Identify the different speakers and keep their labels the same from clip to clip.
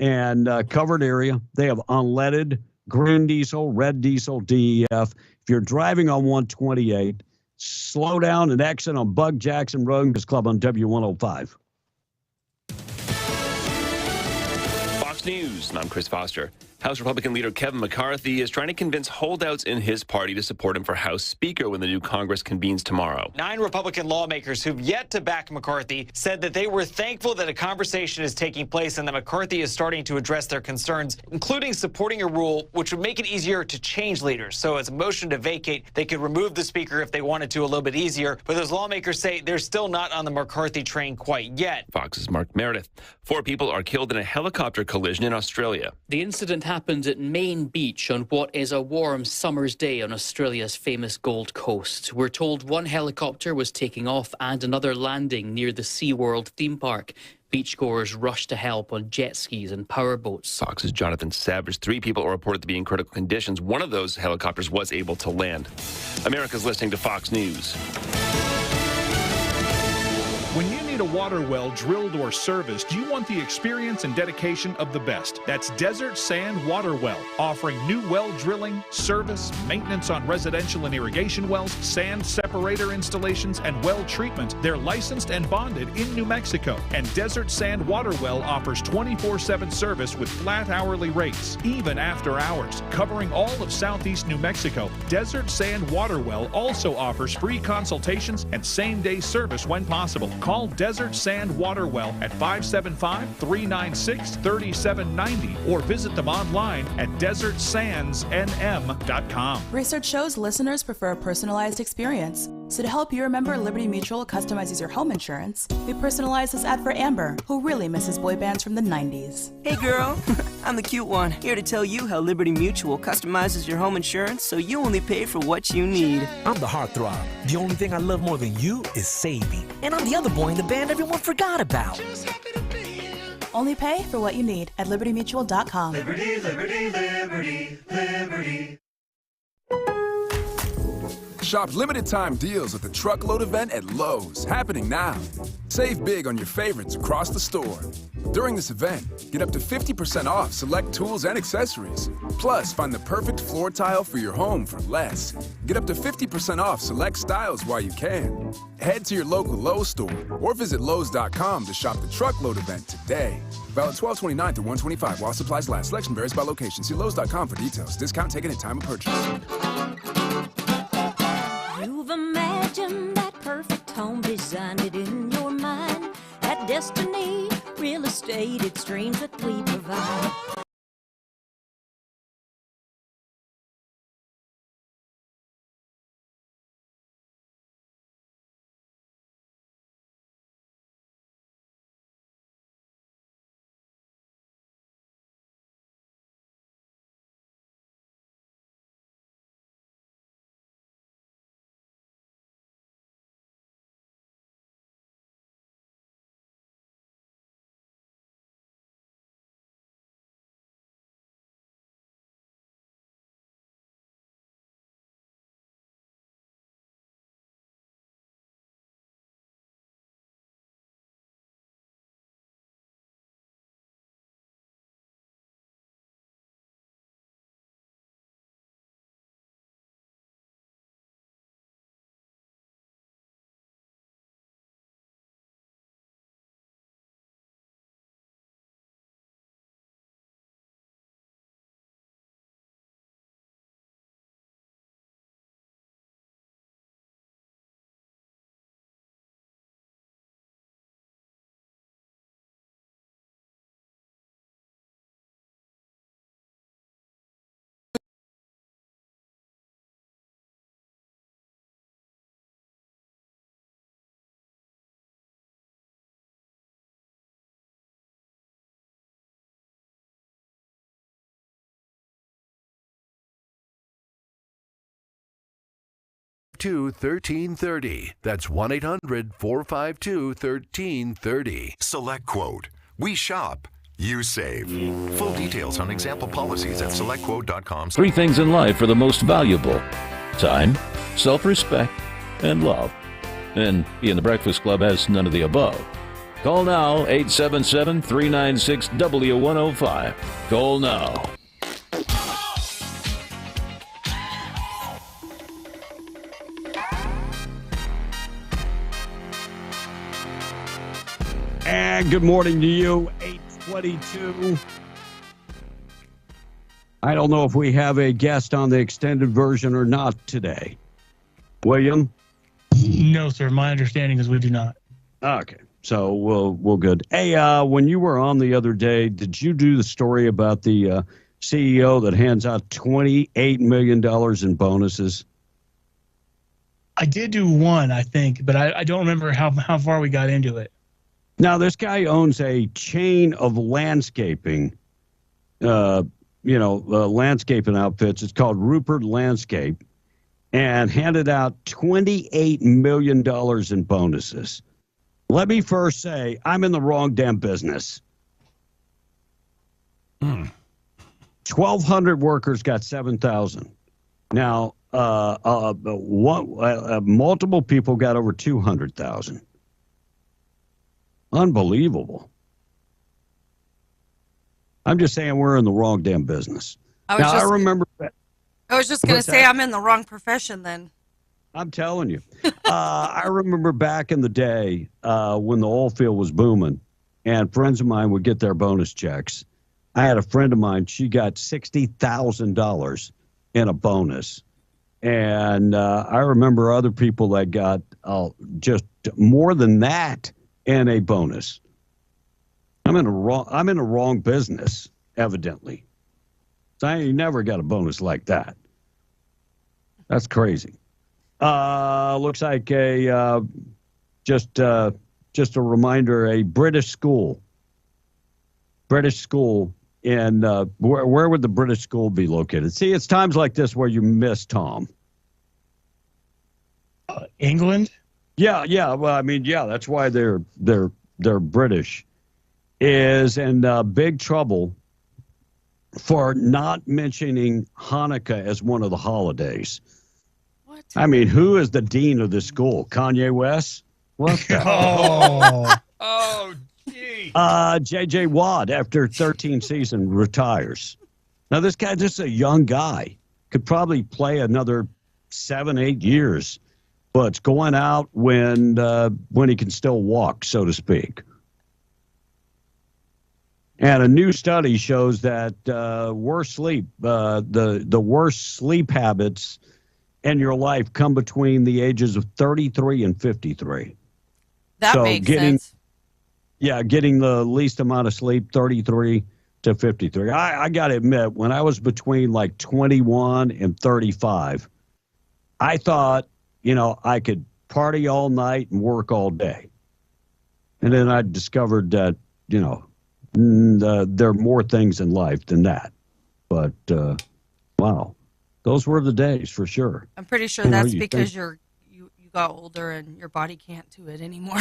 Speaker 1: and covered area. They have unleaded, green diesel, red diesel, DEF. If you're driving on 128, slow down and exit on Bug Jackson Road Club on W105.
Speaker 2: Fox News, and I'm Chris Foster. House Republican leader Kevin McCarthy is trying to convince holdouts in his party to support him for House Speaker when the new Congress convenes tomorrow.
Speaker 3: 9 Republican lawmakers who've yet to back McCarthy said that they were thankful that a conversation is taking place and that McCarthy is starting to address their concerns, including supporting a rule which would make it easier to change leaders. So as a motion to vacate, they could remove the speaker if they wanted to a little bit easier. But those lawmakers say they're still not on the McCarthy train quite yet.
Speaker 2: Fox's Mark Meredith. 4 people are killed in a helicopter collision in Australia.
Speaker 4: The incident happened at Main Beach on what is a warm summer's day on Australia's famous Gold Coast. We're told one helicopter was taking off and another landing near the SeaWorld theme park. Beachgoers rushed to help on jet skis and powerboats.
Speaker 2: Fox's Jonathan Savage. 3 people are reported to be in critical conditions. One of those helicopters was able to land. America's listening to Fox News.
Speaker 5: When you need a water well drilled or serviced, you want the experience and dedication of the best. That's Desert Sand Water Well, offering new well drilling, service, maintenance on residential and irrigation wells, sand separator installations, and well treatment. They're licensed and bonded in New Mexico. And Desert Sand Water Well offers 24/7 service with flat hourly rates, even after hours, covering all of southeast New Mexico. Desert Sand Water Well also offers free consultations and same-day service when possible. Call Desert Sand Water Well at 575-396-3790 or visit them online at desertsandsnm.com.
Speaker 6: Research shows listeners prefer a personalized experience. So to help you remember, Liberty Mutual customizes your home insurance. We personalized this ad for Amber, who really misses boy bands from the 90s.
Speaker 7: Hey girl, I'm the cute one, here to tell you how Liberty Mutual customizes your home insurance so you only pay for what you need.
Speaker 8: I'm the heartthrob. The only thing I love more than you is saving. And I'm the other boy in the band everyone forgot about.
Speaker 6: Only pay for what you need at libertymutual.com.
Speaker 9: Liberty, liberty, liberty, liberty.
Speaker 10: Shop limited time deals at the Truckload event at Lowe's, happening now. Save big on your favorites across the store. During this event, get up to 50% off select tools and accessories. Plus, find the perfect floor tile for your home for less. Get up to 50% off select styles while you can. Head to your local Lowe's store or visit Lowes.com to shop the Truckload event today. Valid 12/29 through 1/25 while supplies last. Selection varies by location. See Lowes.com for details. Discount taken at time of purchase.
Speaker 11: You've imagined that perfect home, designed it in your mind. At Destiny Real Estate, it's dreams that we provide.
Speaker 12: To 1330. That's 1-800-452-1330.
Speaker 13: Select Quote. We shop. You save. Full details on example policies at selectquote.com.
Speaker 14: 3 things in life are the most valuable: time, self-respect, and love. And he in the Breakfast Club has none of the above. Call now, 877-396-W105. Call now.
Speaker 1: And good morning to you, 822. I don't know if we have a guest on the extended version or not today. William?
Speaker 15: No, sir. My understanding is we do not.
Speaker 1: Okay. So we'll good. Hey, when you were on the other day, did you do the story about the CEO that hands out $28 million in bonuses?
Speaker 15: I did do one, I think, but I don't remember how far we got into it.
Speaker 1: Now, this guy owns a chain of landscaping, landscaping outfits. It's called Rupert Landscape, and handed out $28 million in bonuses. Let me first say, I'm in the wrong damn business. 1,200 workers got 7,000. Now, multiple people got over 200,000. Unbelievable. I'm just saying we're in the wrong damn business. I remember that.
Speaker 16: I was just going to say I'm in the wrong profession then.
Speaker 1: I'm telling you. I remember back in the day when the oil field was booming and friends of mine would get their bonus checks. I had a friend of mine, she got $60,000 in a bonus. And I remember other people that got just more than that in a bonus. I'm in a wrong business, evidently. So I ain't never got a bonus like that. That's crazy. Looks like just a reminder, a British school in where would the British school be located? See, it's times like this where you miss Tom.
Speaker 15: England?
Speaker 1: Yeah. Well, I mean, yeah, that's why they're British. Is in big trouble for not mentioning Hanukkah as one of the holidays.
Speaker 16: What?
Speaker 1: I mean, who is the dean of the school? Kanye West? What the
Speaker 17: Oh, gee.
Speaker 1: J.J. Watt, after 13 seasons, retires. Now, this guy, just a young guy, could probably play another 7-8 years, but it's going out when he can still walk, so to speak. And a new study shows that worse sleep, the worst sleep habits in your life come between the ages of 33 and 53.
Speaker 16: That makes sense.
Speaker 1: Yeah, getting the least amount of sleep, 33 to 53. I got to admit, when I was between like 21 and 35, I thought, I could party all night and work all day. And then I discovered that, there are more things in life than that. But, wow, those were the days for sure.
Speaker 16: I'm pretty sure that's because you got older and your body can't do it anymore.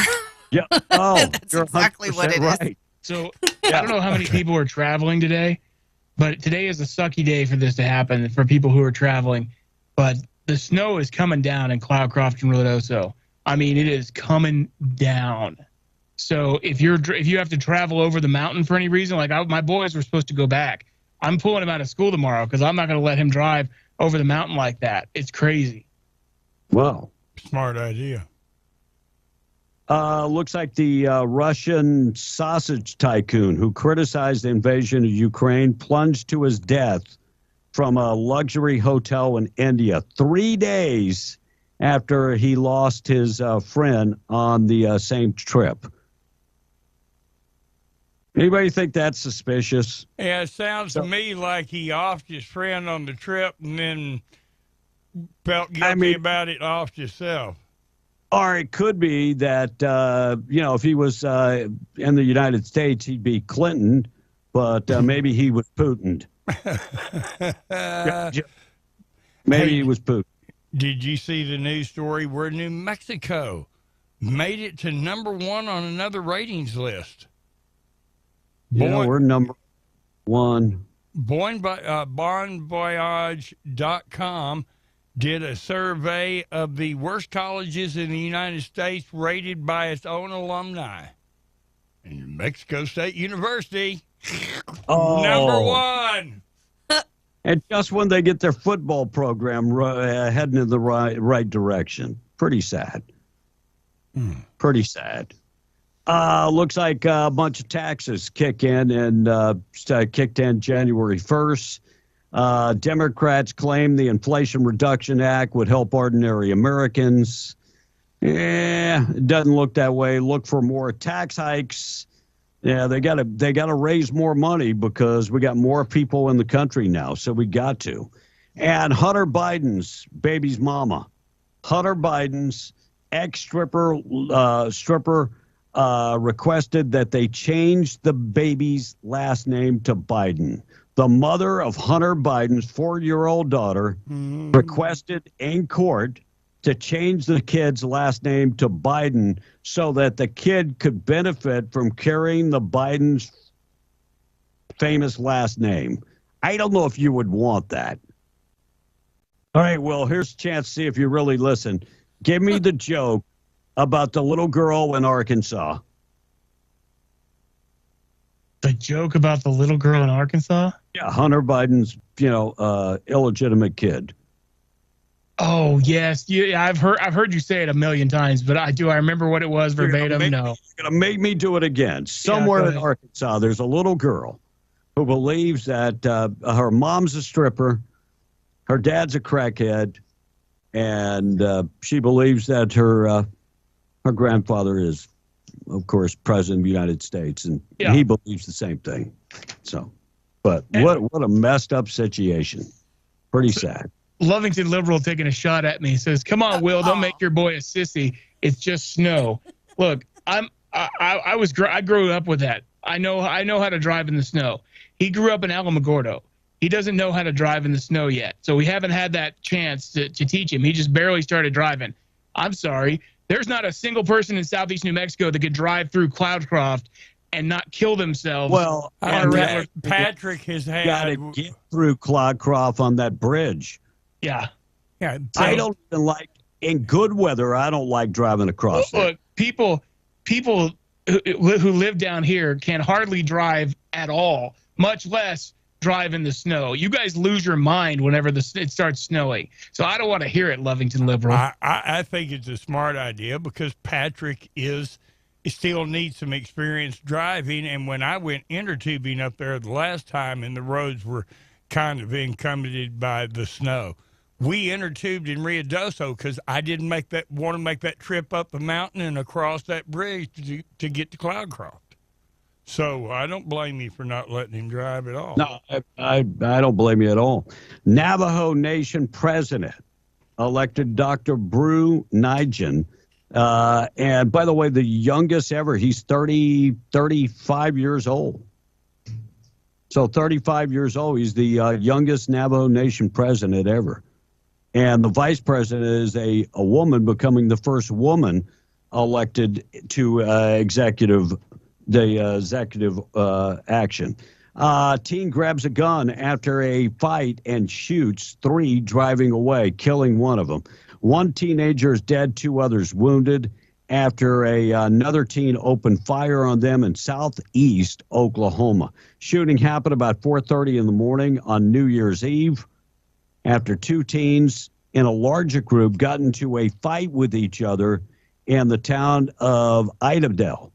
Speaker 1: Yeah. Oh,
Speaker 16: that's exactly what it
Speaker 1: right.
Speaker 16: is.
Speaker 15: So I don't know how many people are traveling today, but today is a sucky day for this to happen for people who are traveling. But the snow is coming down in Cloudcroft and Ruidoso. I mean, it is coming down. So if you have to travel over the mountain for any reason, like my boys were supposed to go back, I'm pulling him out of school tomorrow because I'm not going to let him drive over the mountain like that. It's crazy.
Speaker 1: Wow.
Speaker 17: Smart idea.
Speaker 1: Looks like the Russian sausage tycoon who criticized the invasion of Ukraine plunged to his death from a luxury hotel in India 3 days after he lost his friend on the same trip. Anybody think that's suspicious?
Speaker 17: Yeah, it sounds to me like he offed his friend on the trip and then felt guilty about it, offed himself.
Speaker 1: Or it could be that, if he was in the United States, he'd be Clinton, but maybe he was Putin. Maybe he was Putin.
Speaker 17: Did you see the news story where New Mexico made it to number 1 on another ratings list?
Speaker 1: We're number 1.
Speaker 17: BonVoyage.com did a survey of the worst colleges in the United States rated by its own alumni. New Mexico State University.
Speaker 1: Oh.
Speaker 17: Number one.
Speaker 1: And just when they get their football program heading in the right direction. Pretty sad. Pretty sad. Looks like a bunch of taxes kick in and kicked in January 1st. Democrats claim the Inflation Reduction Act would help ordinary Americans. It doesn't look that way. Look for more tax hikes. Yeah, they gotta raise more money because we got more people in the country now, so we got to. And Hunter Biden's baby's mama, Hunter Biden's ex-stripper requested that they change the baby's last name to Biden. The mother of Hunter Biden's 4-year-old daughter requested in court to change the kid's last name to Biden so that the kid could benefit from carrying the Biden's famous last name. I don't know if you would want that. All right, well, here's a chance to see if you really listen. Give me the joke about the little girl in Arkansas.
Speaker 15: The joke about the little girl in Arkansas?
Speaker 1: Yeah, Hunter Biden's, illegitimate kid.
Speaker 15: Oh yes, yeah. I've heard you say it a million times, but I remember what it was verbatim.
Speaker 1: You're
Speaker 15: No,
Speaker 1: gonna make me do it again. Somewhere in Arkansas, there's a little girl who believes that her mom's a stripper, her dad's a crackhead, and she believes that her grandfather is, of course, president of the United States, and he believes the same thing. So, but what a messed up situation. Pretty sad.
Speaker 15: Lovington liberal taking a shot at me says, "Come on, Will, don't make your boy a sissy. It's just snow." Look, I grew up with that. I know how to drive in the snow. He grew up in Alamogordo. He doesn't know how to drive in the snow yet, so we haven't had that chance to teach him. He just barely started driving. I'm sorry, there's not a single person in southeast New Mexico that could drive through Cloudcroft and not kill themselves.
Speaker 1: Well,
Speaker 17: Patrick has had
Speaker 1: got to get through Cloudcroft on that bridge.
Speaker 15: Yeah.
Speaker 1: I don't even like, in good weather, I don't like driving across there.
Speaker 15: Look, people who live down here can hardly drive at all, much less drive in the snow. You guys lose your mind whenever it starts snowing. So I don't want to hear it, Lovington liberal.
Speaker 17: I think it's a smart idea because Patrick still needs some experience driving. And when I went intertubing up there the last time and the roads were kind of encumbered by the snow, we intertubed in Ruidoso because I didn't want to make that trip up the mountain and across that bridge to get to Cloudcroft. So I don't blame you for not letting him drive at all.
Speaker 1: No, I don't blame you at all. Navajo Nation president elected Dr. Brew Nigel. And by the way, the youngest ever, he's 35 years old. So 35 years old, he's the youngest Navajo Nation president ever. And the vice president is a woman, becoming the first woman elected to executive action. Teen grabs a gun after a fight and shoots 3 driving away, killing one of them. 1 teenager is dead, 2 others wounded after another teen opened fire on them in southeast Oklahoma. Shooting happened about 4:30 in the morning on New Year's Eve after 2 teens in a larger group got into a fight with each other in the town of Idabel.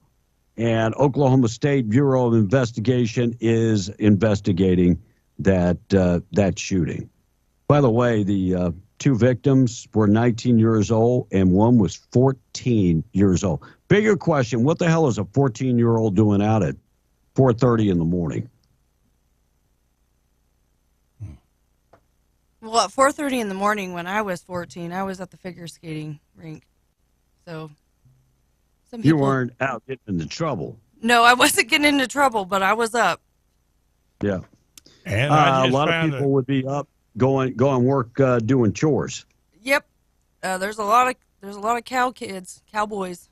Speaker 1: And Oklahoma State Bureau of Investigation is investigating that shooting. By the way, the 2 victims were 19 years old and one was 14 years old. Bigger question, what the hell is a 14-year-old doing out at 4:30 in the morning?
Speaker 16: Well, at 4:30 in the morning when I was 14, I was at the figure skating rink. So some people,
Speaker 1: you weren't out getting into trouble.
Speaker 16: No, I wasn't getting into trouble, but I was up.
Speaker 1: Yeah.
Speaker 17: And
Speaker 1: a lot of people would be up going work doing chores.
Speaker 16: Yep. There's a lot of cowboys.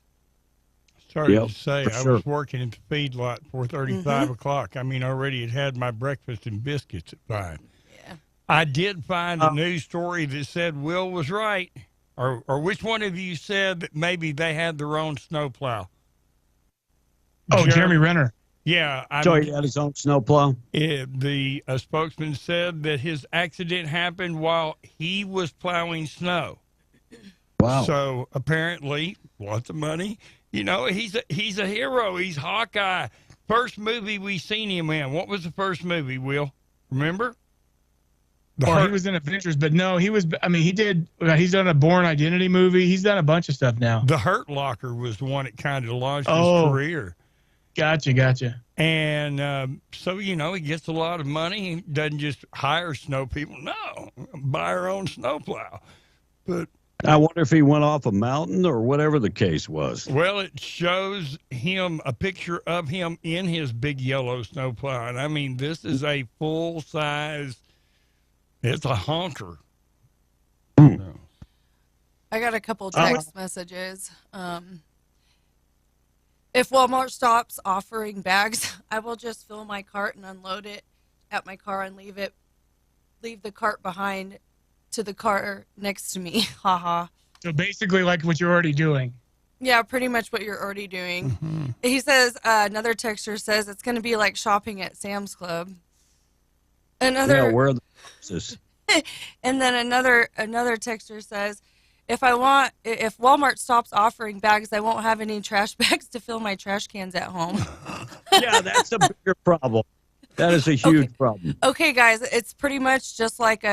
Speaker 17: Started to say I was working at the feedlot 4:30, 5 o'clock. I mean, already had my breakfast and biscuits at 5.
Speaker 16: Yeah.
Speaker 17: I did find a news story that said Will was right. Or which one of you said that maybe they had their own snowplow?
Speaker 15: Oh, Jeremy Renner.
Speaker 17: Yeah.
Speaker 1: So he had his own snowplow?
Speaker 17: The spokesman said that his accident happened while he was plowing snow.
Speaker 1: Wow.
Speaker 17: So apparently, lots of money. You know, he's a hero. He's Hawkeye. First movie we seen him in. What was the first movie, Will? Remember?
Speaker 15: He was in Avengers, but no, he was. I mean, he's done a Bourne Identity movie. He's done a bunch of stuff now.
Speaker 17: The Hurt Locker was the one that kind of launched his career.
Speaker 15: Gotcha.
Speaker 17: And so, you know, he gets a lot of money. He doesn't just hire snow people. No, buy our own snowplow. But
Speaker 1: I wonder if he went off a mountain or whatever the case was.
Speaker 17: Well, it shows him a picture of him in his big yellow snowplow. And I mean, this is a full size. It's a honker.
Speaker 16: I got a couple text messages. If Walmart stops offering bags, I will just fill my cart and unload it at my car and leave the cart behind to the car next to me. Haha.
Speaker 15: So basically like what you're already doing.
Speaker 16: Yeah, pretty much what you're already doing.
Speaker 1: Mm-hmm.
Speaker 16: He says, another texter says it's going to be like shopping at Sam's Club.
Speaker 1: Yeah, where are the boxes?
Speaker 16: And then another texter says, if Walmart stops offering bags, I won't have any trash bags to fill my trash cans at home.
Speaker 1: Yeah, that's a bigger problem. That is a huge problem.
Speaker 16: Okay, guys, it's pretty much just like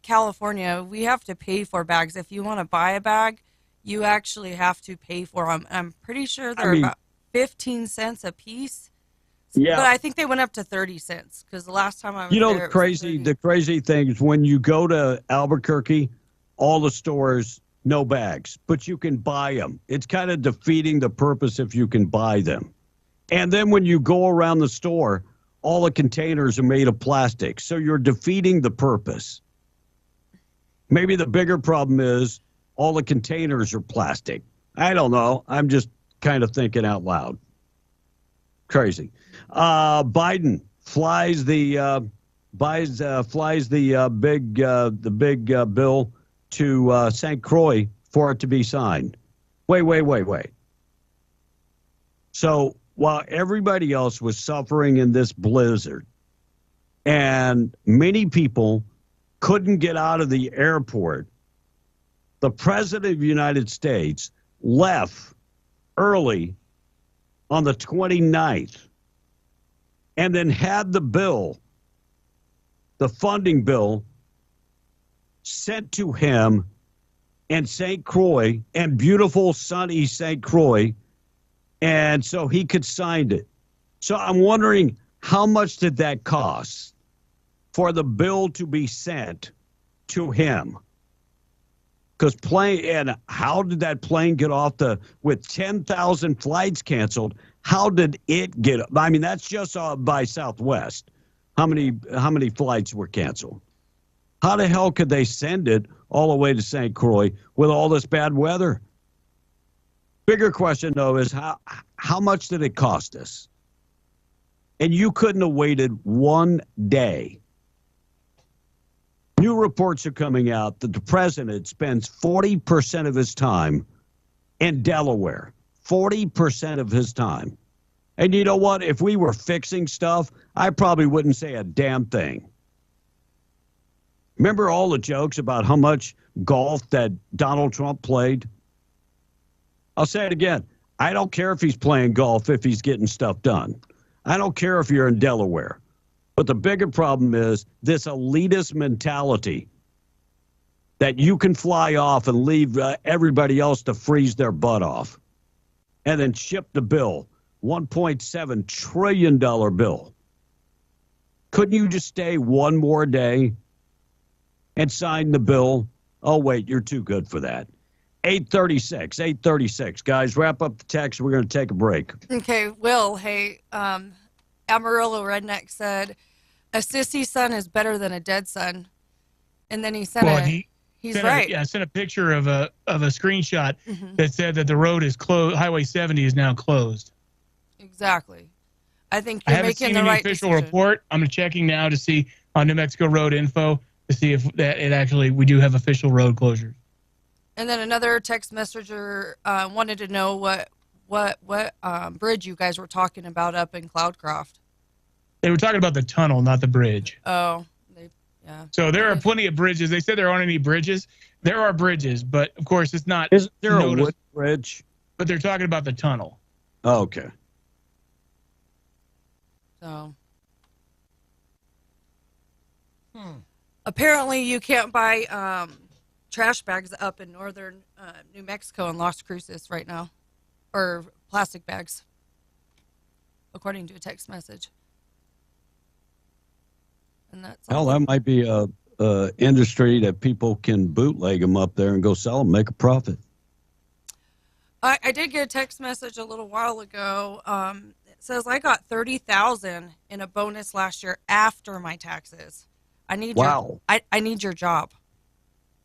Speaker 16: California. We have to pay for bags. If you want to buy a bag, you actually have to pay for them. I'm pretty sure they're about 15 cents a piece.
Speaker 1: Yeah.
Speaker 16: But I think they went up to 30 cents because the last time I was there,
Speaker 1: the crazy thing is when you go to Albuquerque, all the stores, no bags, but you can buy them. It's kind of defeating the purpose if you can buy them. And then when you go around the store, all the containers are made of plastic. So you're defeating the purpose. Maybe the bigger problem is all the containers are plastic. I don't know. I'm just kind of thinking out loud. Crazy. Biden flies the big bill to St. Croix for it to be signed. Wait. So while everybody else was suffering in this blizzard and many people couldn't get out of the airport, the President of the United States left early on the 29th and then had the bill, the funding bill, sent to him in St. Croix and beautiful sunny St. Croix, and so he could sign it. So I'm wondering, how much did that cost for the bill to be sent to him? Because and how did that plane get off with 10,000 flights canceled? How did it get? I mean, that's just by Southwest. How many flights were canceled? How the hell could they send it all the way to St. Croix with all this bad weather? Bigger question, though, is how much did it cost us? And you couldn't have waited one day. New reports are coming out that the president spends 40% of his time in Delaware. 40% of his time. And you know what? If we were fixing stuff, I probably wouldn't say a damn thing. Remember all the jokes about how much golf that Donald Trump played? I'll say it again. I don't care if he's playing golf if he's getting stuff done. I don't care if you're in Delaware. But the bigger problem is this elitist mentality that you can fly off and leave everybody else to freeze their butt off and then ship the bill, $1.7 trillion bill. Couldn't you just stay one more day and sign the bill? Oh, wait, you're too good for that. 836. Guys, wrap up the text. We're going to take a break.
Speaker 16: Okay, Will, hey, Amarillo Redneck said, a sissy son is better than a dead son. And then he sent he's right.
Speaker 15: I sent a picture of a screenshot that said that the road is closed. Highway 70 is now closed.
Speaker 16: Exactly. I think you're making the right
Speaker 15: official
Speaker 16: decision.
Speaker 15: report. I'm checking now to see on New Mexico Road Info to see if we do have official road closures.
Speaker 16: And then another text messenger wanted to know what bridge you guys were talking about up in Cloudcroft.
Speaker 15: They were talking about the tunnel, not the bridge.
Speaker 16: Oh, yeah.
Speaker 15: So there are plenty of bridges. They said there aren't any bridges. There are bridges, but of course it's not.
Speaker 1: Is there a wood bridge?
Speaker 15: But they're talking about the tunnel.
Speaker 1: Oh, okay.
Speaker 16: So apparently you can't buy trash bags up in northern New Mexico and Las Cruces right now, or plastic bags, according to a text message. And that's
Speaker 1: hell, that might be a industry that people can bootleg them up there and go sell them, make a profit.
Speaker 16: I did get a text message a little while ago. It says I got $30,000 in a bonus last year after my taxes. I need I need your job.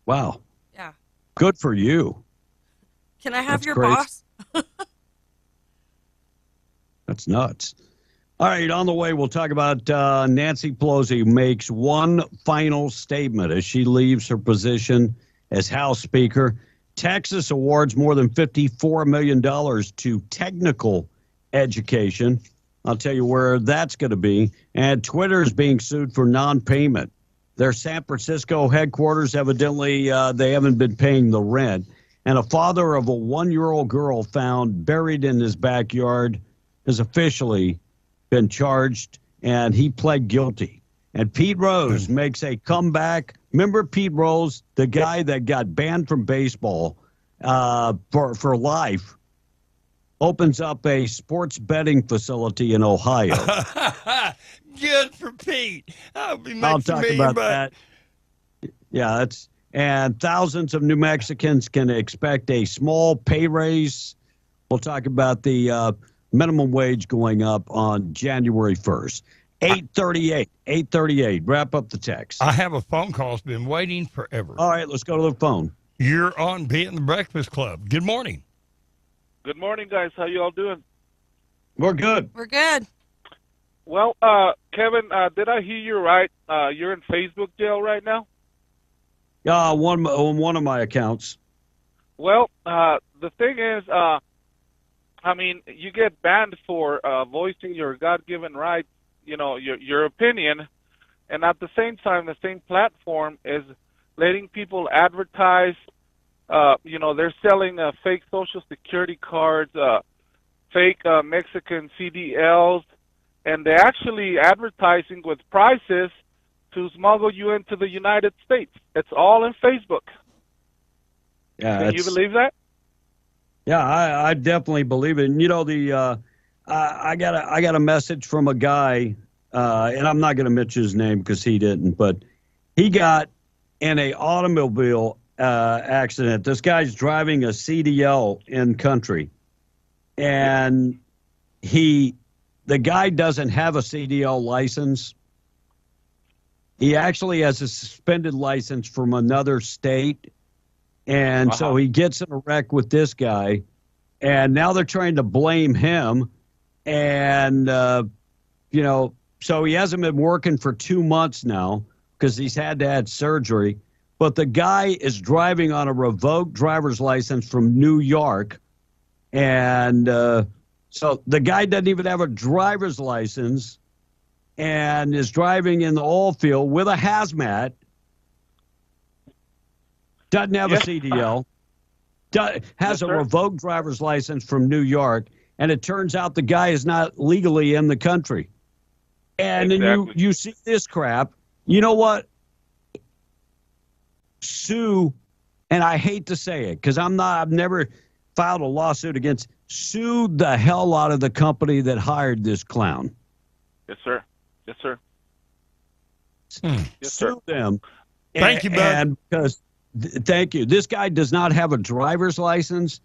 Speaker 1: Wow.
Speaker 16: Yeah.
Speaker 1: Good for you.
Speaker 16: Can I have
Speaker 1: That's
Speaker 16: your
Speaker 1: crazy.
Speaker 16: boss?
Speaker 1: That's nuts. All right, on the way, we'll talk about Nancy Pelosi makes one final statement as she leaves her position as House Speaker. Texas awards more than $54 million to technical education. I'll tell you where that's going to be. And Twitter is being sued for non-payment. Their San Francisco headquarters, evidently, they haven't been paying the rent. And a father of a 1-year-old girl found buried in his backyard has officially been charged, and he pled guilty. And Pete Rose makes a comeback. Remember Pete Rose, the guy that got banned from baseball for life, opens up a sports betting facility in Ohio.
Speaker 17: Good for Pete.
Speaker 1: I'll talk about that. Yeah, and thousands of New Mexicans can expect a small pay raise. We'll talk about the minimum wage going up on January 1st. 838. Wrap up the text.
Speaker 17: I have a phone call. It's been waiting forever.
Speaker 1: All right, let's go to the phone.
Speaker 17: You're on Being the Breakfast Club. Good morning.
Speaker 18: Good morning, guys. How you all doing?
Speaker 1: We're good.
Speaker 16: We're good.
Speaker 18: Well, Kevin, did I hear you right? You're in Facebook jail right now?
Speaker 1: Yeah, on one of my accounts.
Speaker 18: Well, the thing is, I mean, you get banned for voicing your God-given rights, you know, your opinion, and at the same time, the same platform is letting people advertise. You know, they're selling fake Social Security cards, fake Mexican CDLs, and they're actually advertising with prices to smuggle you into the United States. It's all in Facebook.
Speaker 1: Yeah,
Speaker 18: Can you believe that?
Speaker 1: Yeah, I definitely believe it. And you know, I got a message from a guy, and I'm not going to mention his name because he didn't, but he got in a automobile accident. This guy's driving a CDL in country, and the guy doesn't have a CDL license. He actually has a suspended license from another state. And so he gets in a wreck with this guy, and now they're trying to blame him. And, you know, so he hasn't been working for 2 months now because he's had to have surgery. But the guy is driving on a revoked driver's license from New York. And so the guy doesn't even have a driver's license and is driving in the oil field with a hazmat. Doesn't have a CDL, has a revoked driver's license from New York, and it turns out the guy is not legally in the country. And then you see this crap. You know what? Sue, and I hate to say it because I've never filed a lawsuit against, sue the hell out of the company that hired this clown.
Speaker 18: Yes, sir. Yes, sir.
Speaker 1: Yes, sue them.
Speaker 17: Thank you, bud.
Speaker 1: And because thank you. This guy does not have a driver's license,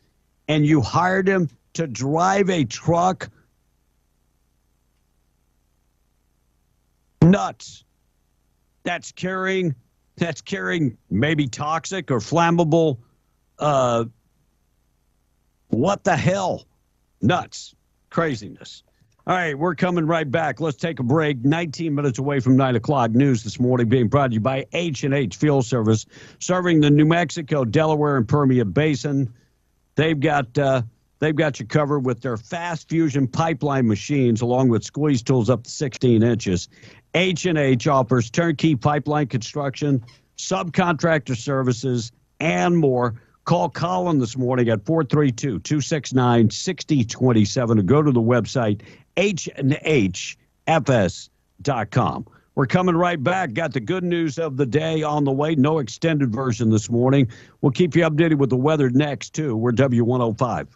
Speaker 1: and you hired him to drive a truck. Nuts. That's carrying maybe toxic or flammable. What the hell? Nuts. Craziness. All right, we're coming right back. Let's take a break. 19 minutes away from 9 o'clock. News this morning being brought to you by H&H Fuel Service, serving the New Mexico, Delaware, and Permian Basin. They've got They've got you covered with their fast fusion pipeline machines, along with squeeze tools up to 16 inches. H&H offers turnkey pipeline construction, subcontractor services, and more. Call Colin this morning at 432-269-6027 or go to the website hnhfs.com. We're coming right back. Got the good news of the day on the way. No extended version this morning. We'll keep you updated with the weather next, too. We're W105.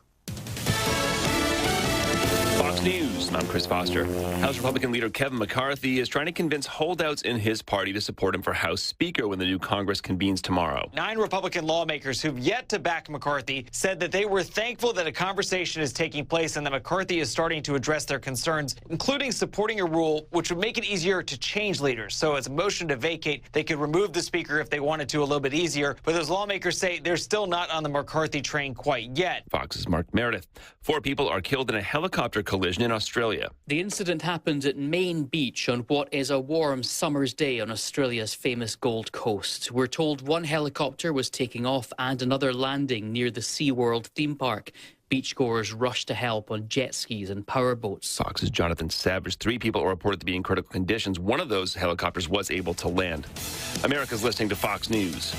Speaker 2: Fox News, I'm Chris Foster. House Republican leader Kevin McCarthy is trying to convince holdouts in his party to support him for House Speaker when the new Congress convenes tomorrow.
Speaker 3: 9 Republican lawmakers who've yet to back McCarthy said that they were thankful that a conversation is taking place and that McCarthy is starting to address their concerns, including supporting a rule which would make it easier to change leaders. So as a motion to vacate, they could remove the Speaker if they wanted to a little bit easier. But those lawmakers say they're still not on the McCarthy train quite yet.
Speaker 2: Fox's Mark Meredith. 4 people are killed in a helicopter collision in Australia.
Speaker 4: The incident happened at Main Beach on what is a warm summer's day on Australia's famous Gold Coast. We're told one helicopter was taking off and another landing near the SeaWorld theme park. Beachgoers rushed to help on jet skis and powerboats.
Speaker 2: Fox's Jonathan Savage. 3 people are reported to be in critical conditions. One of those helicopters was able to land. America's listening to Fox News.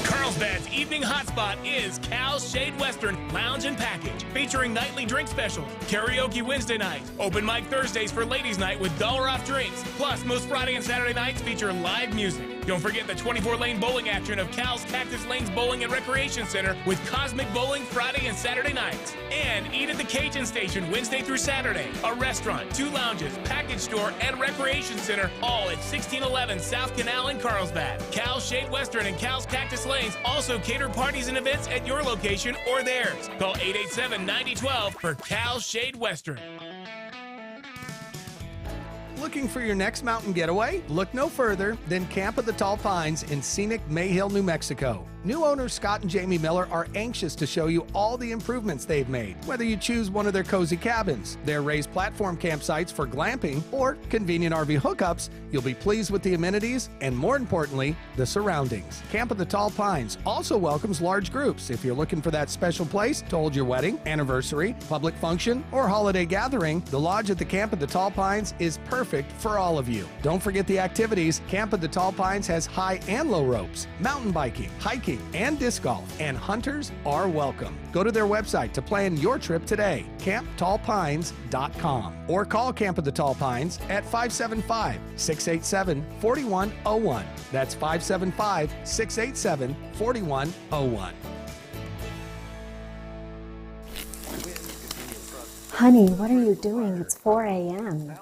Speaker 19: Carlsbad's evening hotspot is Cal's Shade Western Lounge and Package, featuring nightly drink specials, karaoke Wednesday night, open mic Thursdays for ladies' night with $1 off drinks. Plus, most Friday and Saturday nights feature live music. Don't forget the 24-lane bowling action of Cal's Cactus Lanes Bowling and Recreation Center with Cosmic Bowling Friday and Saturday nights. And eat at the Cajun Station Wednesday through Saturday. A restaurant, 2 lounges, package store, and recreation center, all at 1611 South Canal in Carlsbad. Cal's Shade Western and Cal's Cactus Lanes also cater parties and events at your location or theirs. Call 887-9012 for Cal's Shade Western.
Speaker 20: Looking for your next mountain getaway? Look no further than Camp of the Tall Pines in scenic Mayhill, New Mexico. New owners Scott and Jamie Miller are anxious to show you all the improvements they've made. Whether you choose one of their cozy cabins, their raised platform campsites for glamping, or convenient RV hookups, you'll be pleased with the amenities and, more importantly, the surroundings. Camp of the Tall Pines also welcomes large groups. If you're looking for that special place to hold your wedding, anniversary, public function, or holiday gathering, the lodge at the Camp of the Tall Pines is perfect for all of you. Don't forget the activities. Camp of the Tall Pines has high and low ropes, mountain biking, hiking, and disc golf, and hunters are welcome. Go to their website to plan your trip today, camptallpines.com, or call Camp of the Tall Pines at 575-687-4101. That's 575-687-4101.
Speaker 21: Honey, what are you doing? It's 4 a.m.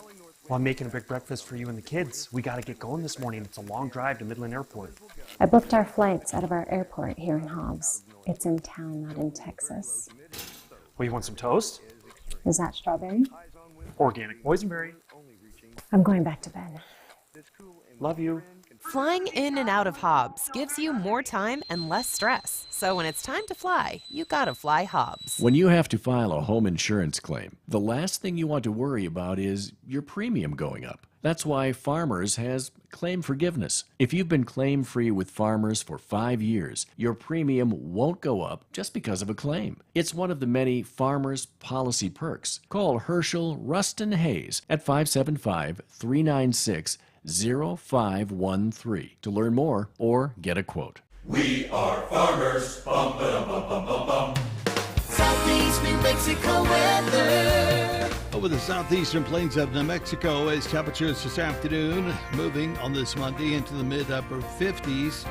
Speaker 22: Well, I'm making a big breakfast for you and the kids. We got to get going this morning. It's a long drive to Midland Airport.
Speaker 21: I booked our flights out of our airport here in Hobbs. It's in town, not in Texas.
Speaker 22: Well, you want some toast?
Speaker 21: Is that strawberry?
Speaker 22: Organic boysenberry.
Speaker 21: I'm going back to bed.
Speaker 22: Love you.
Speaker 23: Flying in and out of Hobbs gives you more time and less stress. So when it's time to fly, you gotta fly Hobbs.
Speaker 24: When you have to file a home insurance claim, the last thing you want to worry about is your premium going up. That's why Farmers has claim forgiveness. If you've been claim-free with Farmers for 5 years, your premium won't go up just because of a claim. It's one of the many Farmers policy perks. Call Herschel Rustin Hayes at 575-396-0513 to learn more or get a quote.
Speaker 9: We are farmers. Bum, ba-dum, bum, bum, bum, bum.
Speaker 25: Southeast New Mexico weather.
Speaker 26: Over the southeastern plains of New Mexico, as temperatures this afternoon moving on this Monday into the mid-upper 50s.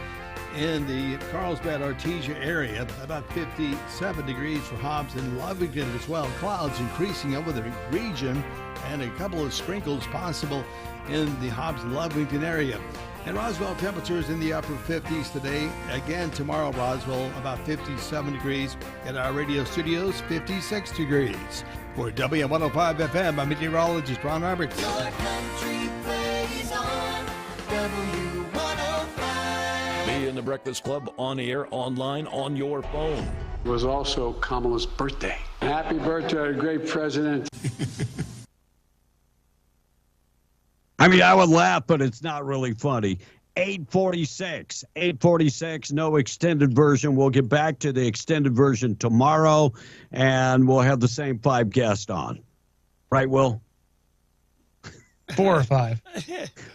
Speaker 26: In the Carlsbad-Artesia area, about 57 degrees for Hobbs and Lovington as well. Clouds increasing over the region and a couple of sprinkles possible in the Hobbs and Lovington area. And Roswell, temperatures in the upper 50s today. Again, tomorrow, Roswell, about 57 degrees. At our radio studios, 56 degrees. For WM105 FM, I'm meteorologist Ron Roberts.
Speaker 25: Your country plays on W105.
Speaker 14: Be in the Breakfast Club, on air, online, on your phone.
Speaker 27: It was also Kamala's birthday. Happy birthday, our great president.
Speaker 1: I mean, I would laugh, but it's not really funny. 8:46, no extended version. We'll get back to the extended version tomorrow, and we'll have the same 5 guests on. Right, Will?
Speaker 15: 4 or 5.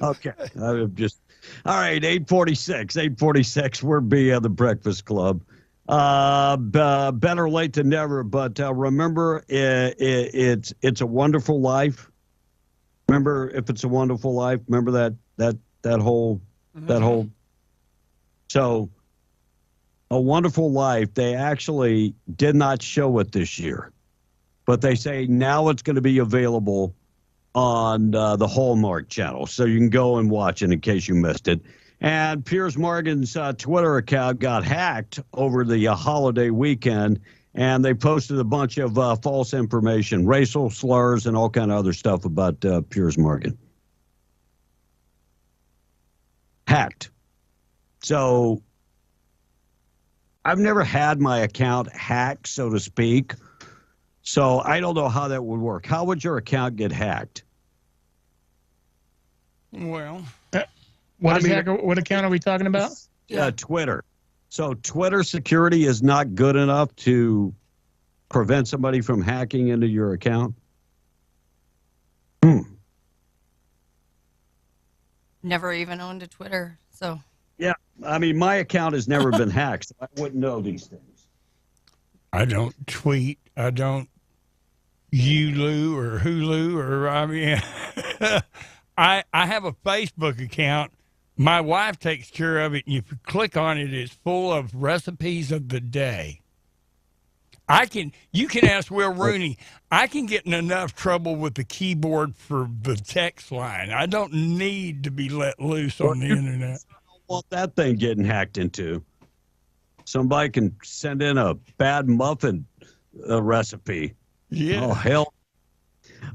Speaker 1: Okay. I'm just all right. 8:46. We're the Breakfast Club. Better late than never. But remember, it's a wonderful life. Remember, if it's a wonderful life. Remember that whole. So, A Wonderful Life. They actually did not show it this year, but they say now it's going to be available on the Hallmark Channel, so you can go and watch it in case you missed it. And Piers Morgan's Twitter account got hacked over the holiday weekend, and they posted a bunch of false information, racial slurs, and all kind of other stuff about Piers Morgan. Hacked. So I've never had my account hacked, so to speak. So I don't know how that would work. How would your account get hacked?
Speaker 17: Well,
Speaker 15: what account are we talking about?
Speaker 1: Twitter. So Twitter security is not good enough to prevent somebody from hacking into your account?
Speaker 16: Never even owned a Twitter, so.
Speaker 1: Yeah, I mean, my account has never been hacked, so I wouldn't know these things.
Speaker 17: I don't tweet. I don't Ulu or Hulu or, I mean, I have a Facebook account. My wife takes care of it, and if you click on it, it's full of recipes of the day. You can ask Will Rooney. I can get in enough trouble with the keyboard for the text line. I don't need to be let loose on the internet.
Speaker 1: I don't want that thing getting hacked into. Somebody can send in a bad muffin recipe.
Speaker 17: Yeah.
Speaker 1: Oh, hell.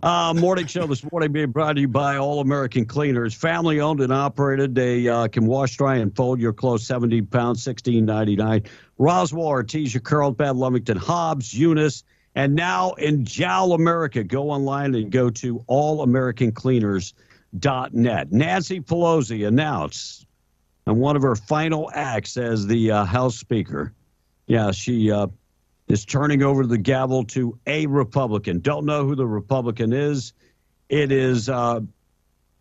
Speaker 1: Morning show this morning being brought to you by All American Cleaners. Family owned and operated. They can wash, dry, and fold your clothes. 70 pounds, $16.99. Roswell, Artesia, Carlsbad, Lumington, Hobbs, Eunice, and now in Jowl America. Go online and go to allamericancleaners.net. Nancy Pelosi announced on one of her final acts as the House Speaker. Yeah, she is turning over the gavel to a Republican. Don't know who the Republican is. It is her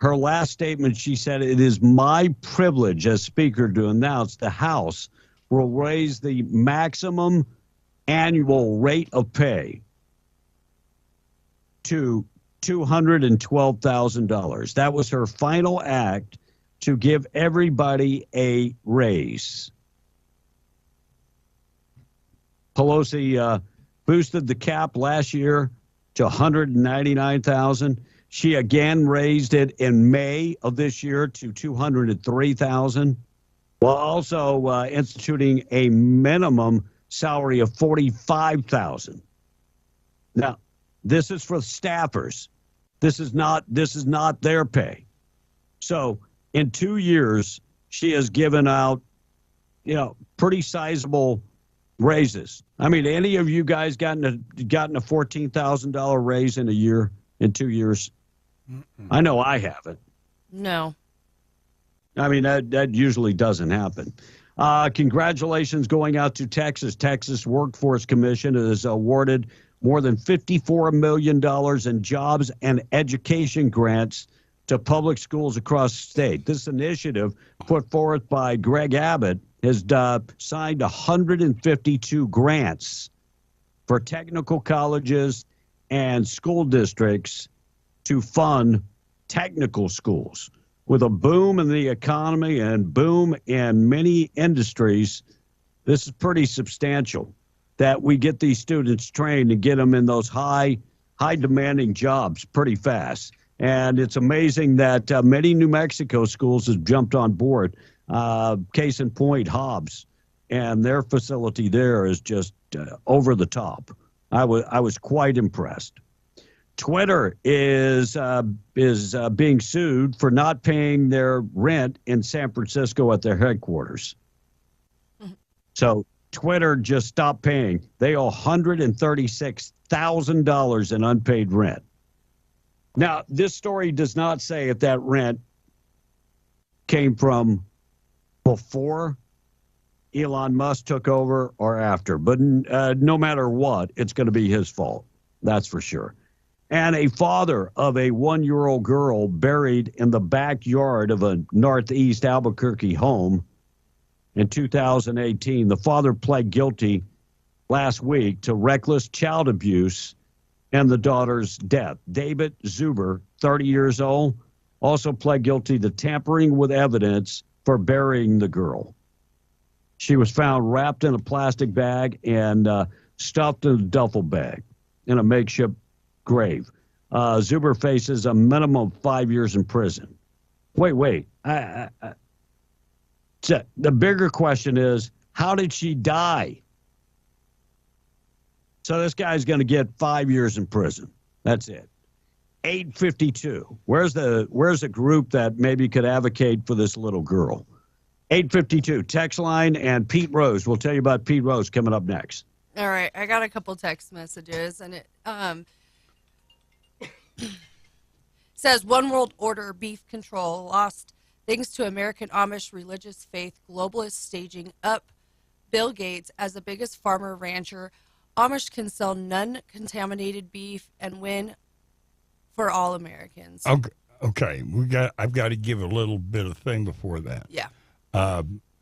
Speaker 1: last statement. She said, "It is my privilege as Speaker to announce the House will raise the maximum annual rate of pay to $212,000. That was her final act to give everybody a raise. Pelosi boosted the cap last year to $199,000. She again raised it in May of this year to $203,000, while also instituting a minimum salary of $45,000. Now, this is for staffers. This is not their pay. So, in 2 years, she has given out, pretty sizable raises. I mean, any of you guys gotten a $14,000 raise in a year, in 2 years? I know I haven't.
Speaker 16: No.
Speaker 1: I mean, that usually doesn't happen. Congratulations going out to Texas. Texas Workforce Commission has awarded more than $54 million in jobs and education grants to public schools across the state. This initiative, put forth by Greg Abbott, has signed 152 grants for technical colleges and school districts to fund technical schools. With a boom in the economy and boom in many industries, this is pretty substantial that we get these students trained and get them in those high demanding jobs pretty fast. And it's amazing that many New Mexico schools have jumped on board. Case in point, Hobbs, and their facility there is just over the top. I was quite impressed. Twitter is being sued for not paying their rent in San Francisco at their headquarters. So Twitter just stopped paying. They owe $136,000 in unpaid rent. Now, this story does not say if that rent came from before Elon Musk took over or after. But no matter what, it's going to be his fault. That's for sure. And a father of a 1-year-old girl buried in the backyard of a Northeast Albuquerque home in 2018. The father pled guilty last week to reckless child abuse and the daughter's death. David Zuber, 30 years old, also pled guilty to tampering with evidence for burying the girl. She was found wrapped in a plastic bag and stuffed in a duffel bag in a makeshift grave. Zuber faces a minimum of 5 years in prison. Wait. So the bigger question is, how did she die? So this guy's going to get 5 years in prison. That's it. 852. Where's the group that maybe could advocate for this little girl? 852. Text line and Pete Rose. We'll tell you about Pete Rose coming up next.
Speaker 16: All right, I got a couple text messages, and it says One World Order beef control lost thanks to American Amish religious faith globalists staging up Bill Gates as the biggest farmer rancher. Amish can sell non-contaminated beef and win for all Americans.
Speaker 17: Okay. I've got to give a little bit of thing before that.
Speaker 16: Yeah.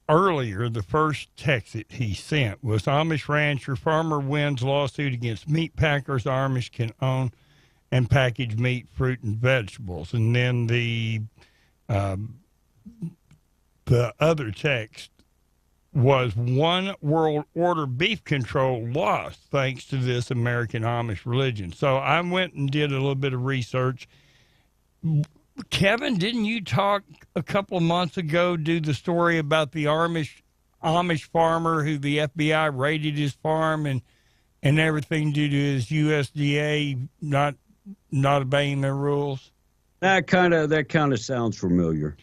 Speaker 17: Earlier, the first text that he sent was Amish rancher farmer wins lawsuit against meat packers. Amish can own and package meat, fruit, and vegetables. And then the other text was One World Order beef control lost thanks to this American Amish religion. So I went and did a little bit of research. Kevin, didn't you talk a couple of months ago, do the story about the Amish farmer who the FBI raided his farm and everything due to his USDA not obeying their rules?
Speaker 1: That kind of sounds familiar.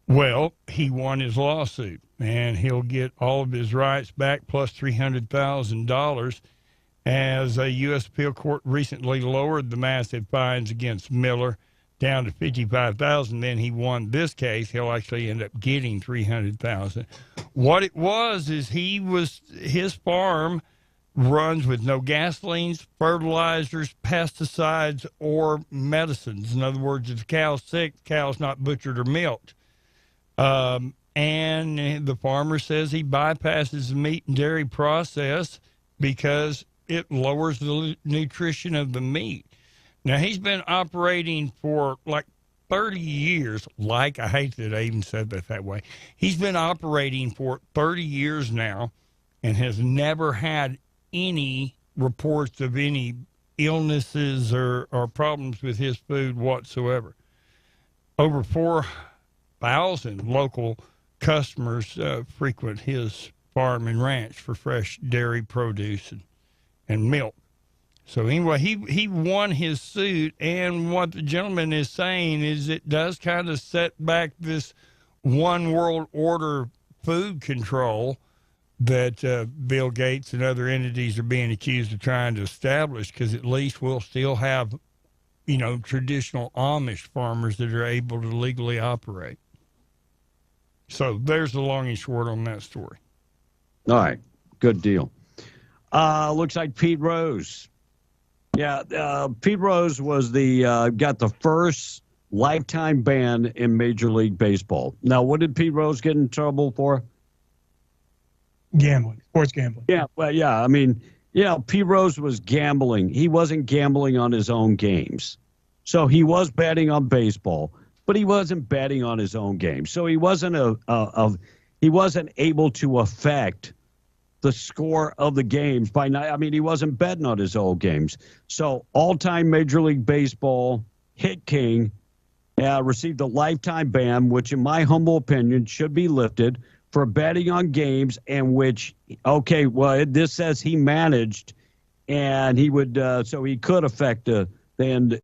Speaker 17: Well, he won his lawsuit, and he'll get all of his rights back plus $300,000 as a U.S. appeal court recently lowered the massive fines against Miller down to $55,000. Then he won this case. He'll actually end up getting $300,000. What it was is his farm runs with no gasolines, fertilizers, pesticides, or medicines. In other words, if the cow's sick, the cow's not butchered or milked. And the farmer says he bypasses the meat and dairy process because it lowers the nutrition of the meat. Now, he's been operating for like 30 years, I hate that I even said that way. He's been operating for 30 years now and has never had any reports of any illnesses or problems with his food whatsoever. Over 4,000 local customers frequent his farm and ranch for fresh dairy produce and milk. So anyway, he won his suit, and what the gentleman is saying is it does kind of set back this one world order food control that Bill Gates and other entities are being accused of trying to establish, because at least we'll still have, traditional Amish farmers that are able to legally operate. So there's the long and short on that story.
Speaker 1: All right. Good deal. Looks like Pete Rose. Yeah, Pete Rose was got the first lifetime ban in Major League Baseball. Now, what did Pete Rose get in trouble for?
Speaker 15: Gambling, sports gambling.
Speaker 1: Yeah, well, yeah. I mean, Pete Rose was gambling. He wasn't gambling on his own games. So he was betting on baseball, but he wasn't betting on his own games. So he wasn't he wasn't able to affect the score of the games by night. I mean, he wasn't betting on his old games. So all-time Major League Baseball hit king received a lifetime ban, which in my humble opinion should be lifted for betting on games in which, this says he managed, and he would, so he could affect the end.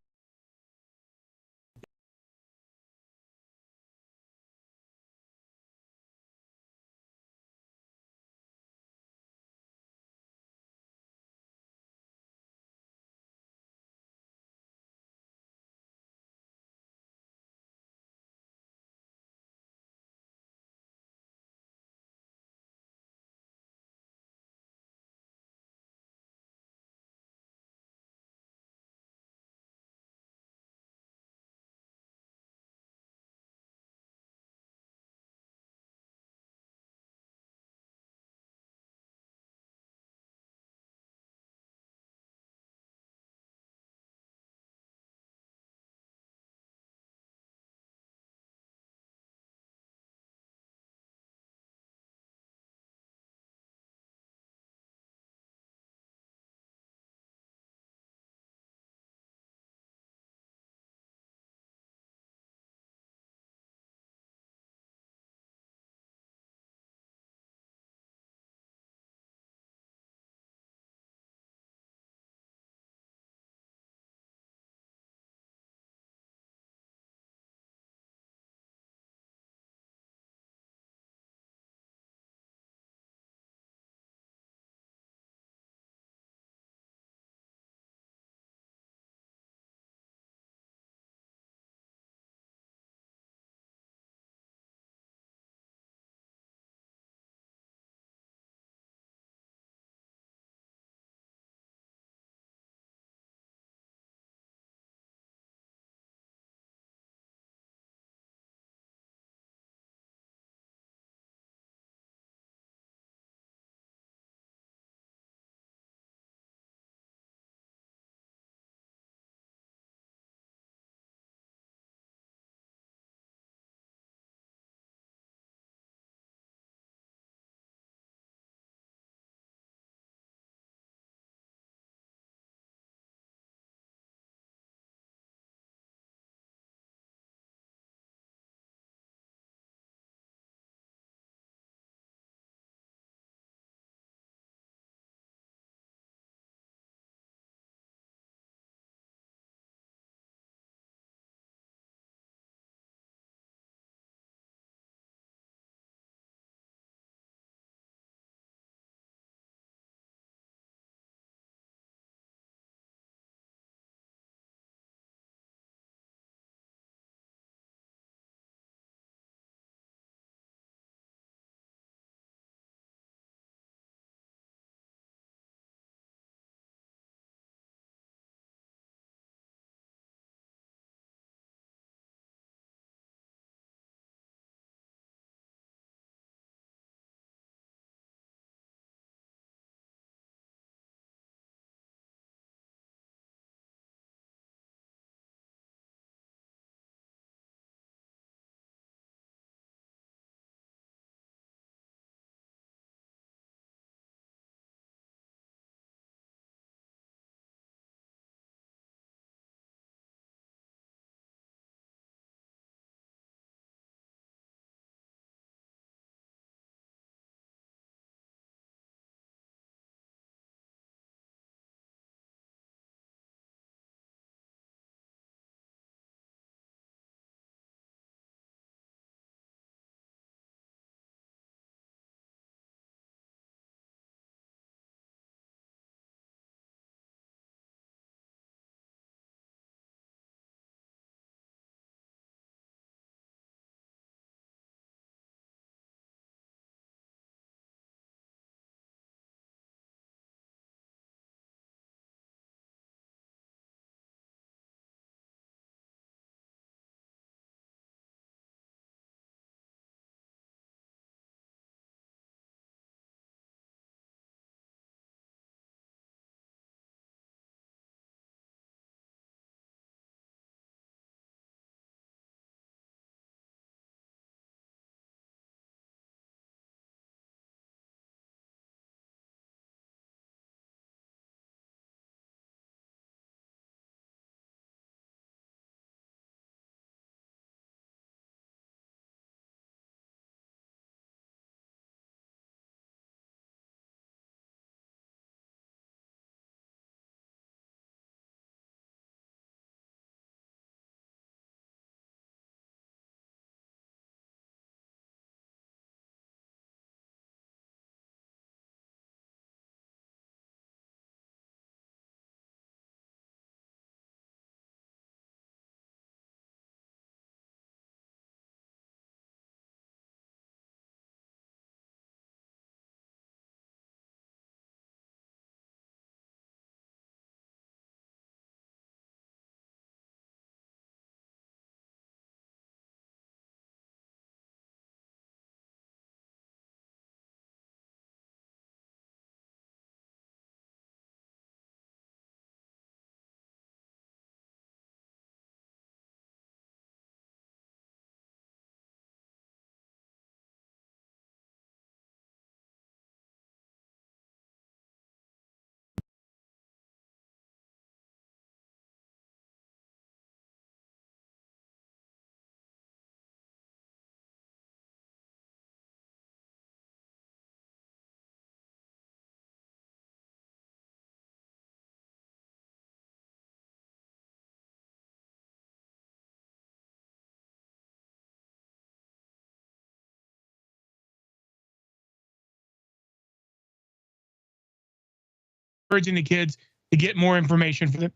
Speaker 15: encouraging the kids to get more information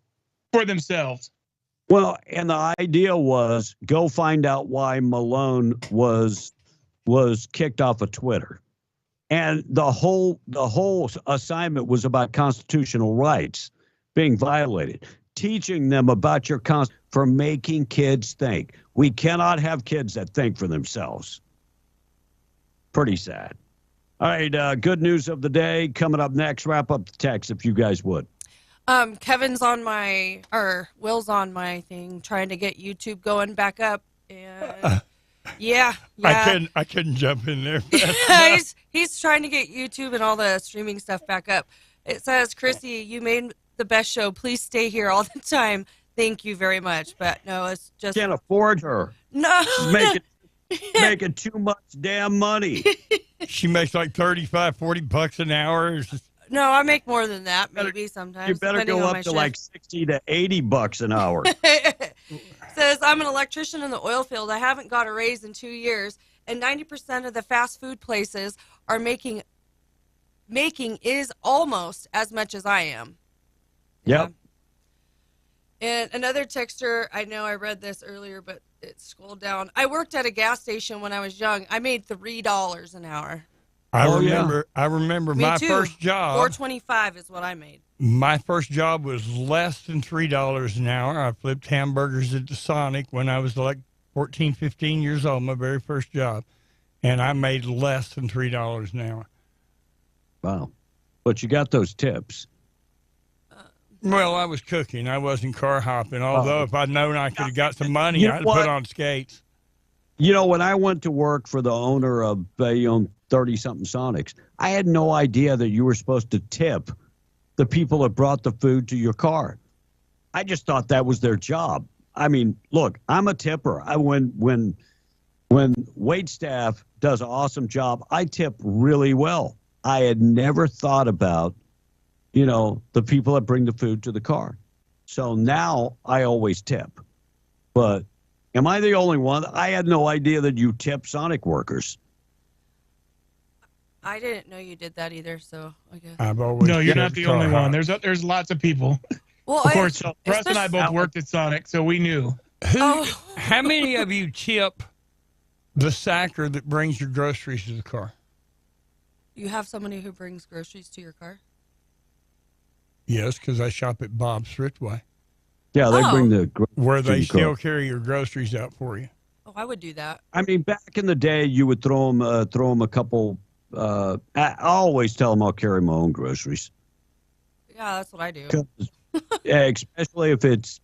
Speaker 15: for themselves.
Speaker 1: Well, and the idea was go find out why Malone was kicked off of Twitter. And the whole assignment was about constitutional rights being violated, teaching them about your for making kids think. We cannot have kids that think for themselves. Pretty sad. All right, good news of the day coming up next. Wrap up the text if you guys would.
Speaker 16: Will's on my thing trying to get YouTube going back up, and yeah.
Speaker 17: I couldn't jump in there.
Speaker 16: he's trying to get YouTube and all the streaming stuff back up. It says, Chrissy, you made the best show. Please stay here all the time. Thank you very much. But no, it's just
Speaker 1: can't afford her.
Speaker 16: No,
Speaker 1: she's making too much damn money.
Speaker 17: She makes like $35-40 an hour.
Speaker 16: No, I make more than that, maybe sometimes.
Speaker 1: You better go up to like $60 to $80 an hour.
Speaker 16: Says, I'm an electrician in the oil field. I haven't got a raise in 2 years, and 90% of the fast food places are making is almost as much as I am.
Speaker 1: Yep.
Speaker 16: And another texter, I know I read this earlier, but it scrolled down. I worked at a gas station when I was young. I made $3 an hour.
Speaker 17: I remember
Speaker 16: Me
Speaker 17: my
Speaker 16: too.
Speaker 17: first job.
Speaker 16: $4.25 is what I made.
Speaker 17: My first job was less than $3 an hour. I flipped hamburgers at the Sonic when I was like 14, 15 years old, my very first job. And I made less than $3 an hour.
Speaker 1: Wow. But you got those tips.
Speaker 17: Well, I was cooking. I wasn't car hopping. Although if I'd known I could have got some money, I'd put on skates.
Speaker 1: You know, when I went to work for the owner of 30-something Sonics, I had no idea that you were supposed to tip the people that brought the food to your car. I just thought that was their job. I mean, look, I'm a tipper. When waitstaff does an awesome job, I tip really well. I had never thought about, the people that bring the food to the car. So now I always tip. But am I the only one? I had no idea that you tip Sonic workers.
Speaker 16: I didn't know you did that either, so I guess.
Speaker 15: No, you're not the only one. There's lots of people.
Speaker 16: Well,
Speaker 15: of course, Russ and I both worked at Sonic, so we knew.
Speaker 17: How many of you tip the sacker that brings your groceries to the car?
Speaker 16: You have somebody who brings groceries to your car?
Speaker 17: Yes, because I shop at Bob's Thriftway.
Speaker 1: Yeah, they bring the
Speaker 17: where they still
Speaker 1: car.
Speaker 17: carry your groceries out for you.
Speaker 16: Oh, I would do that.
Speaker 1: I mean, back in the day, you would throw them a couple. I always tell them I'll carry my own groceries.
Speaker 16: Yeah, that's what I do.
Speaker 1: Yeah, especially if it's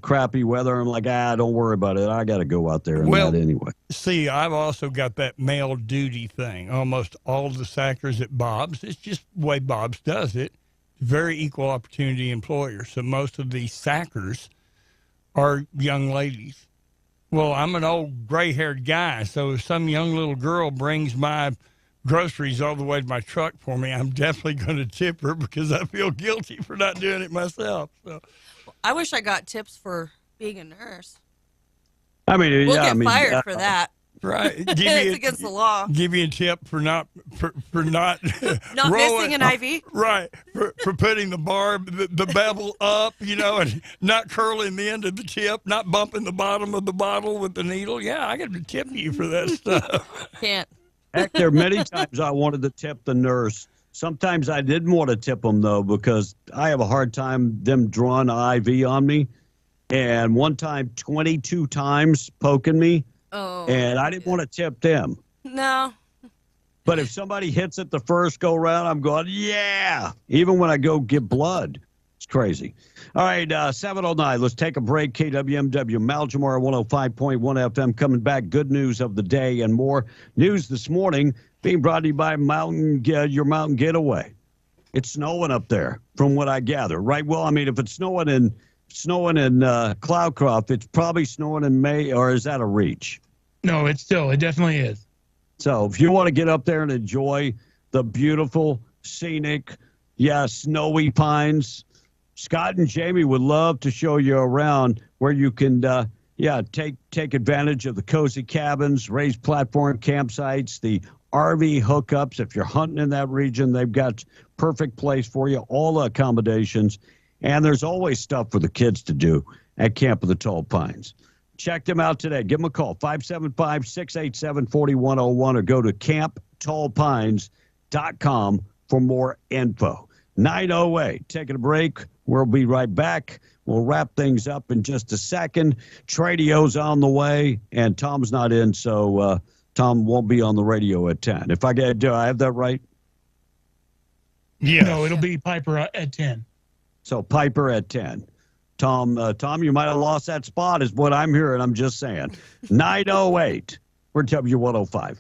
Speaker 1: crappy weather. I'm like, don't worry about it. I got to go out there and that anyway.
Speaker 17: See, I've also got that male duty thing. Almost all of the sackers at Bob's, it's just the way Bob's does it. Very equal opportunity employer. So most of the sackers are young ladies. Well, I'm an old gray-haired guy, so if some young little girl brings my groceries all the way to my truck for me, I'm definitely going to tip her because I feel guilty for not doing it myself. So,
Speaker 16: I wish I got tips for being a nurse.
Speaker 1: I mean,
Speaker 16: we'll get fired for that.
Speaker 17: Right.
Speaker 16: It's against the law.
Speaker 17: Give you a tip for not
Speaker 16: not
Speaker 17: rolling,
Speaker 16: missing an IV.
Speaker 17: Right. For putting the barb, the bevel up, and not curling the end of the tip, not bumping the bottom of the bottle with the needle. Yeah, I got to tip you for that stuff.
Speaker 16: Can't.
Speaker 1: Heck, there are many times I wanted to tip the nurse. Sometimes I didn't want to tip them, though, because I have a hard time them drawing an IV on me. And one time, 22 times poking me.
Speaker 16: Oh.
Speaker 1: And I didn't want to tip them.
Speaker 16: No.
Speaker 1: But if somebody hits it the first go round, I'm going, yeah. Even when I go give blood. It's crazy. All right, 7:09. Let's take a break. KWMW Maljamar 105.1 FM coming back. Good news of the day and more. News this morning being brought to you by your Mountain Getaway. It's snowing up there, from what I gather, right? Well, I mean, if it's snowing in Cloudcroft, it's probably snowing in May, or is that a reach?
Speaker 15: No, it definitely is.
Speaker 1: So if you want to get up there and enjoy the beautiful, scenic, snowy pines, Scott and Jamie would love to show you around where you can Yeah, take advantage of the cozy cabins, raised platform campsites, the RV hookups. If you're hunting in that region, they've got perfect place for you, all the accommodations, and there's always stuff for the kids to do at Camp of the Tall Pines. Check them out today. Give them a call, 575-687-4101, or go to camptallpines.com for more info. 9:08, taking a break. We'll be right back. We'll wrap things up in just a second. Tradio's on the way, and Tom's not in, so Tom won't be on the radio at 10. Do I have that right?
Speaker 15: Yeah. No, it'll be Piper at 10.
Speaker 1: So Piper at 10. Tom, you might have lost that spot is what I'm hearing. I'm just saying. 9:08. We're W105.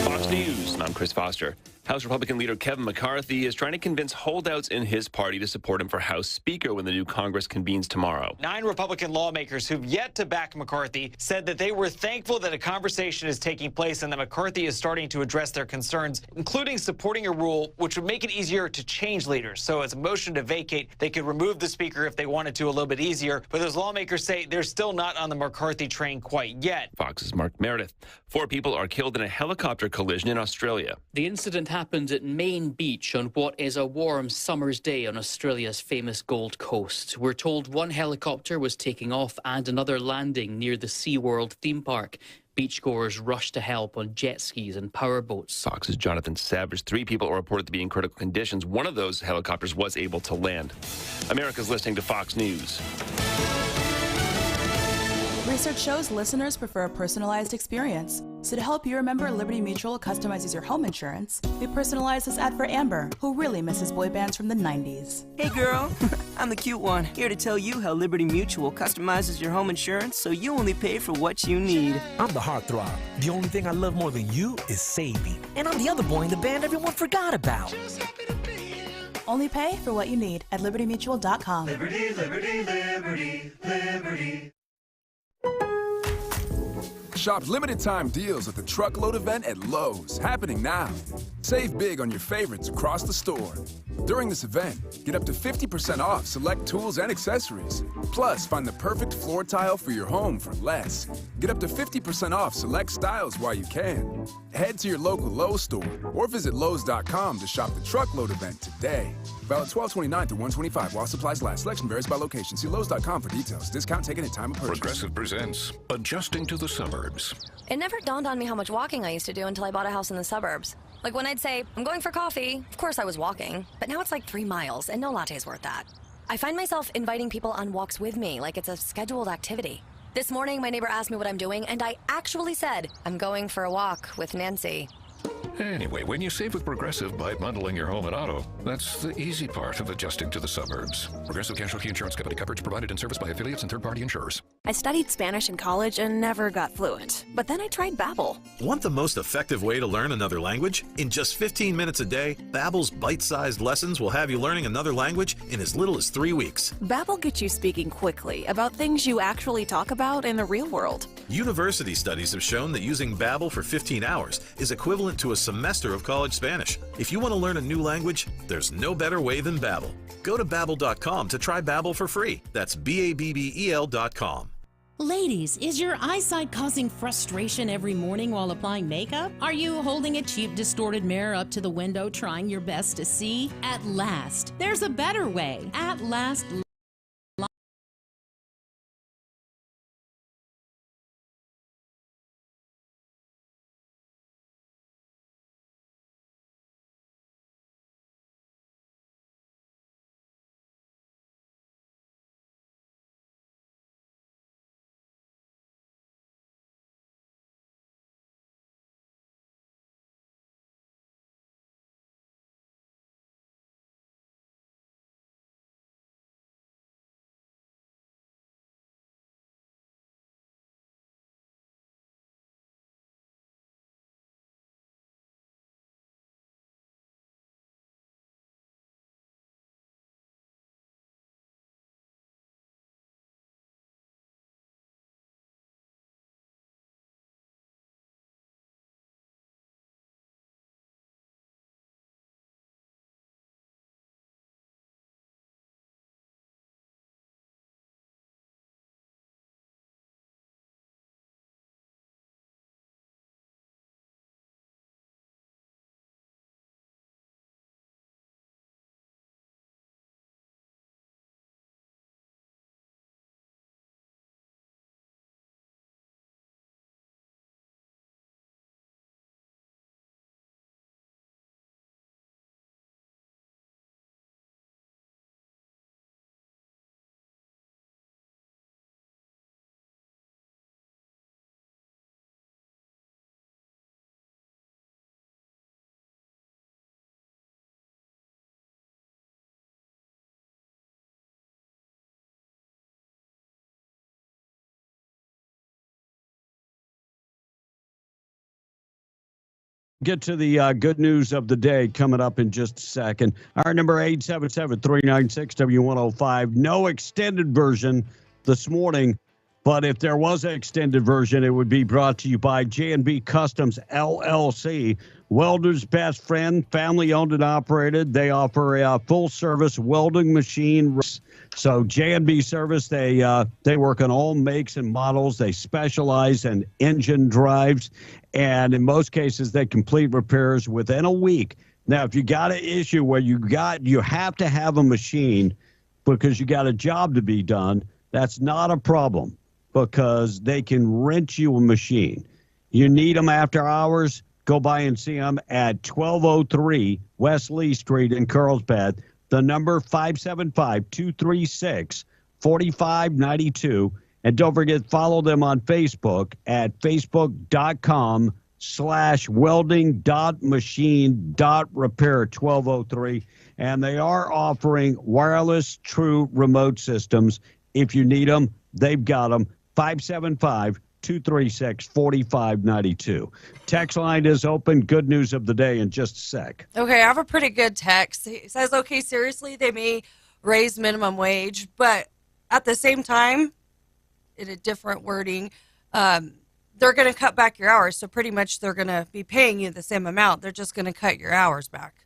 Speaker 2: Fox News. I'm Chris Foster. House Republican leader Kevin McCarthy is trying to convince holdouts in his party to support him for House Speaker when the new Congress convenes tomorrow.
Speaker 3: 9 Republican lawmakers who've yet to back McCarthy said that they were thankful that a conversation is taking place and that McCarthy is starting to address their concerns, including supporting a rule which would make it easier to change leaders. So as a motion to vacate, they could remove the speaker if they wanted to a little bit easier. But those lawmakers say they're still not on the McCarthy train quite yet.
Speaker 2: Fox's Mark Meredith. 4 people are killed in a helicopter collision in Australia.
Speaker 4: The incident happened at Main Beach on what is a warm summer's day on Australia's famous Gold Coast. We're told one helicopter was taking off and another landing near the SeaWorld theme park. Beachgoers rushed to help on jet skis and powerboats.
Speaker 2: Fox's Jonathan Savage. 3 people are reported to be in critical conditions. One of those helicopters was able to land. America's listening to Fox News.
Speaker 5: Research shows listeners prefer a personalized experience. So to help you remember, Liberty Mutual customizes your home insurance. We personalized this ad for Amber, who really misses boy bands from the 90s.
Speaker 6: Hey girl, I'm the cute one, here to tell you how Liberty Mutual customizes your home insurance so you only pay for what you need.
Speaker 7: I'm the heartthrob. The only thing I love more than you is saving. And I'm the other boy in the band everyone forgot about.
Speaker 5: Only pay for what you need at libertymutual.com.
Speaker 25: Liberty, liberty, liberty, liberty.
Speaker 8: Shop limited time deals at the Truckload event at Lowe's, happening now. Save big on your favorites across the store. During this event, get up to 50% off select tools and accessories. Plus, find the perfect floor tile for your home for less. Get up to 50% off select styles while you can. Head to your local Lowe's store or visit Lowes.com to shop the Truckload event today. Valid 12/29 to 1/25 while supplies last. Selection varies by location. See Lowes.com for details. Discount taken at time of purchase.
Speaker 10: Progressive presents Adjusting to the Suburbs.
Speaker 11: It never dawned on me how much walking I used to do until I bought a house in the suburbs. Like when I'd say, I'm going for coffee, of course I was walking, but now it's like 3 miles and no latte's worth that. I find myself inviting people on walks with me like it's a scheduled activity. This morning, my neighbor asked me what I'm doing, and I actually said, I'm going for a walk with Nancy.
Speaker 10: Anyway, when you save with Progressive by bundling your home and auto, that's the easy part of adjusting to the suburbs. Progressive Casualty Insurance Company. Coverage provided in service by affiliates and third-party insurers.
Speaker 12: I studied Spanish in college and never got fluent. But then I tried Babbel.
Speaker 28: Want the most effective way to learn another language? In just 15 minutes a day, Babbel's bite-sized lessons will have you learning another language in as little as 3 weeks.
Speaker 12: Babbel gets you speaking quickly about things you actually talk about in the real world.
Speaker 28: University studies have shown that using Babbel for 15 hours is equivalent to a semester of college Spanish. If you want to learn a new language, there's no better way than Babbel. Go to Babbel.com to try Babbel for free. That's BABBEL.com.
Speaker 29: Ladies, is your eyesight causing frustration every morning while applying makeup? Are you holding a cheap, distorted mirror up to the window trying your best to see? At last, there's a better way. At last.
Speaker 1: Get to the good news of the day coming up in just a second. Our number 877-396-W105. No extended version this morning, but if there was an extended version, it would be brought to you by J&B Customs, LLC. Welder's best friend, family owned and operated. They offer a full-service welding machine. So J&B Service, they work on all makes and models. They specialize in engine drives, and in most cases, they complete repairs within a week. Now, if you got an issue where you have to have a machine because you got a job to be done, that's not a problem because they can rent you a machine. You need them after hours, go by and see them at 1203 West Lee Street in Carlsbad. The number 575-236-4592. And don't forget, follow them on Facebook at facebook.com/welding.machine.repair 1203. And they are offering wireless true remote systems. If you need them, they've got them. 575-236-4592. Text line is open. Good news of the day in just a sec.
Speaker 16: Okay, I have a pretty good text. It says, okay, seriously, they may raise minimum wage, but at the same time, in a different wording, they're going to cut back your hours. So pretty much they're going to be paying you the same amount. They're just going to cut your hours back.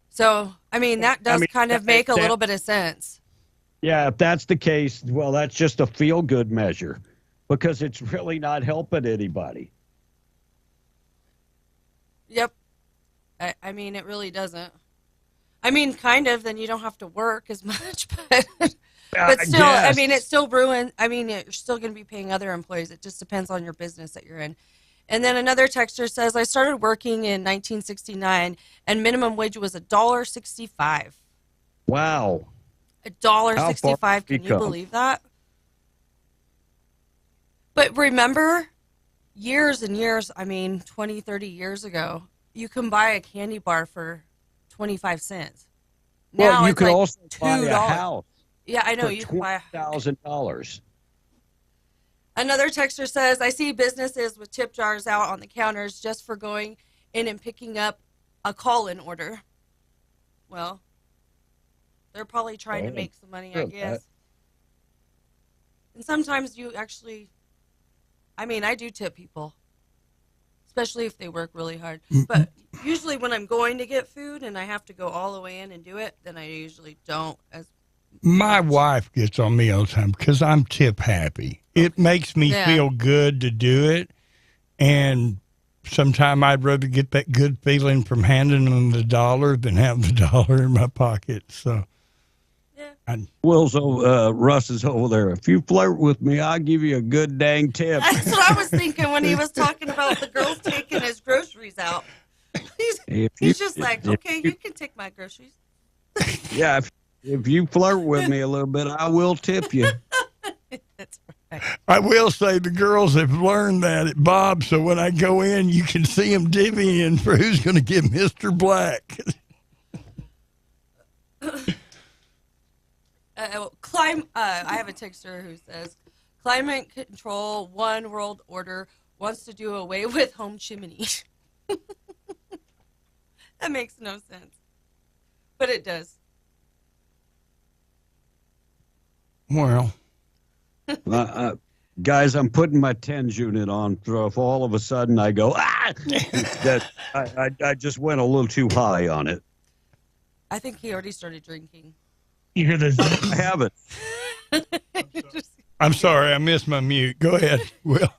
Speaker 16: So, I mean, that does kind of make a little bit of sense.
Speaker 1: Yeah, if that's the case, well, that's just a feel-good measure because it's really not helping anybody.
Speaker 16: Yep. I mean, it really doesn't. I mean, kind of, then you don't have to work as much, but still, I mean, it's still ruined. I mean, you're still going to be paying other employees. It just depends on your business that you're in. And then another texter says, I started working in 1969, and minimum wage was $1.65.
Speaker 1: Wow.
Speaker 16: $1.65. Can you believe that? But remember, years and years, I mean, 20, 30 years ago, you can buy a candy bar for 25 cents.
Speaker 1: Well,
Speaker 16: now
Speaker 1: you could
Speaker 16: like
Speaker 1: also buy
Speaker 16: $2.
Speaker 1: a house.
Speaker 16: Yeah, I know.
Speaker 1: For
Speaker 16: You can buy
Speaker 1: $20,000.
Speaker 16: Another texter says, I see businesses with tip jars out on the counters just for going in and picking up a call-in order. Well, they're probably trying to make some money, I guess. And sometimes you actually, I mean, I do tip people, especially if they work really hard. But usually when I'm going to get food and I have to go all the way in and do it, then I usually don't.
Speaker 17: My wife gets on me all the time because I'm tip happy. It makes me feel good to do it. And sometimes I'd rather get that good feeling from handing them the dollar than have the dollar in my pocket. So.
Speaker 1: Russ is over there. If you flirt with me, I'll give you a good dang tip.
Speaker 16: That's what I was thinking when he was talking about the girls taking his groceries out. He's just like, okay, you can take my groceries.
Speaker 1: Yeah, if you flirt with me a little bit, I will tip you.
Speaker 16: That's right.
Speaker 17: I will say the girls have learned that at Bob's, so when I go in, you can see them divvying for who's going to give Mr. Black.
Speaker 16: I have a texter who says, climate control, one world order, wants to do away with home chimney. That makes no sense. But it does.
Speaker 17: Well.
Speaker 1: Guys, I'm putting my TENS unit on. So if all of a sudden I go, I just went a little too high on it.
Speaker 16: I think he already started drinking.
Speaker 15: You hear this?
Speaker 1: I haven't.
Speaker 17: I'm sorry, I missed my mute. Go ahead, Will.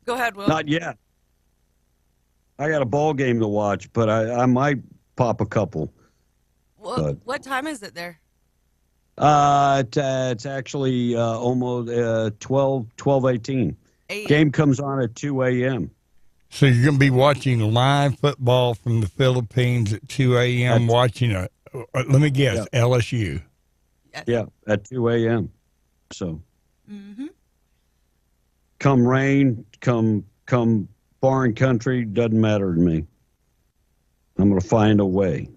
Speaker 16: Go ahead, Will.
Speaker 1: Not yet. I got a ball game to watch, but I might pop a couple.
Speaker 16: What time is it there?
Speaker 1: It's actually almost 12:18. Game comes on at 2 a.m.
Speaker 17: So you're going to be watching live football from the Philippines at 2 a.m. watching let me guess, LSU.
Speaker 1: Yeah, at 2 a.m. So come rain, come foreign country, doesn't matter to me. I'm going to find a way,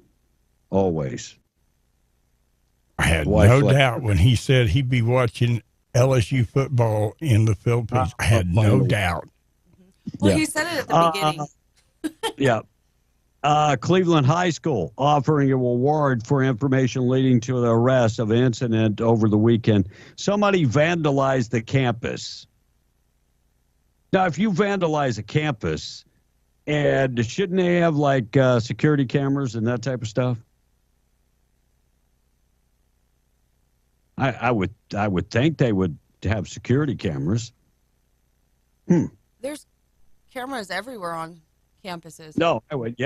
Speaker 1: always.
Speaker 17: I had no doubt when he said he'd be watching LSU football in the Philippines. I had no doubt.
Speaker 16: Well, he said it at the beginning.
Speaker 1: Yeah. Cleveland High School offering a reward for information leading to the arrest of an incident over the weekend. Somebody vandalized the campus. Now, if you vandalize a campus, and shouldn't they have like security cameras and that type of stuff? I would think they would have security cameras.
Speaker 16: There's cameras everywhere on campuses.
Speaker 1: No, I would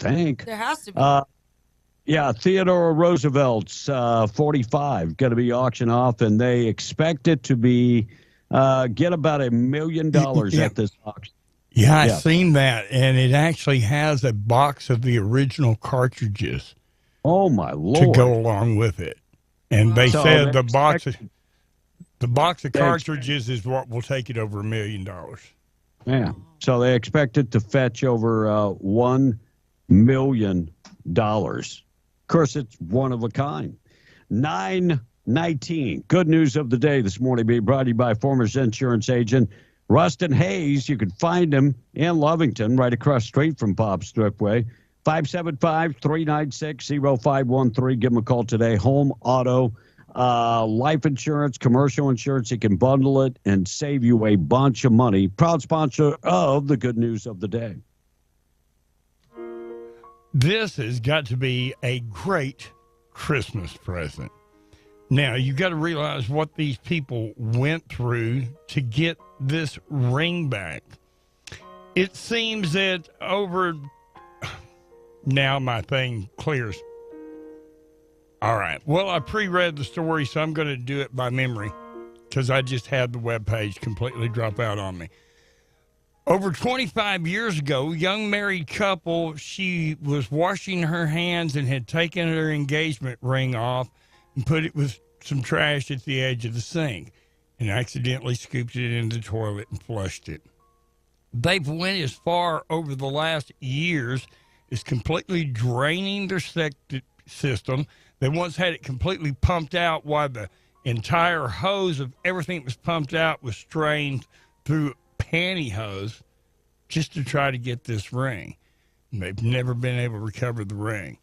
Speaker 1: think.
Speaker 16: There has to be.
Speaker 1: Yeah, Theodore Roosevelt's 45 going to be auctioned off, and they expect it to be get about $1 million at this auction.
Speaker 17: Yeah, I've seen that, and it actually has a box of the original cartridges.
Speaker 1: Oh my Lord!
Speaker 17: To go along with it, and they said the box of cartridges is what will take it over $1 million.
Speaker 1: Yeah, so they expect it to fetch over $1 million. Of course, it's one of a kind. 9:19. Good news of the day this morning being brought to you by former insurance agent Rustin Hayes. You can find him in Lovington, right across the street from Bob's Thriftway. 575-396-0513. Give him a call today. Home, auto, life insurance, commercial insurance. He can bundle it and save you a bunch of money. Proud sponsor of the good news of the day.
Speaker 17: This has got to be a great Christmas present. Now, you got to realize what these people went through to get this ring back. It seems that now my thing clears. All right. Well, I pre-read the story, so I'm going to do it by memory because I just had the webpage completely drop out on me. Over 25 years ago, a young married couple, she was washing her hands and had taken her engagement ring off and put it with some trash at the edge of the sink and accidentally scooped it in the toilet and flushed it. They've went as far over the last years as completely draining their septic system. They once had it completely pumped out while the entire hose of everything that was pumped out was strained through pantyhose just to try to get this ring. And they've never been able to recover the ring.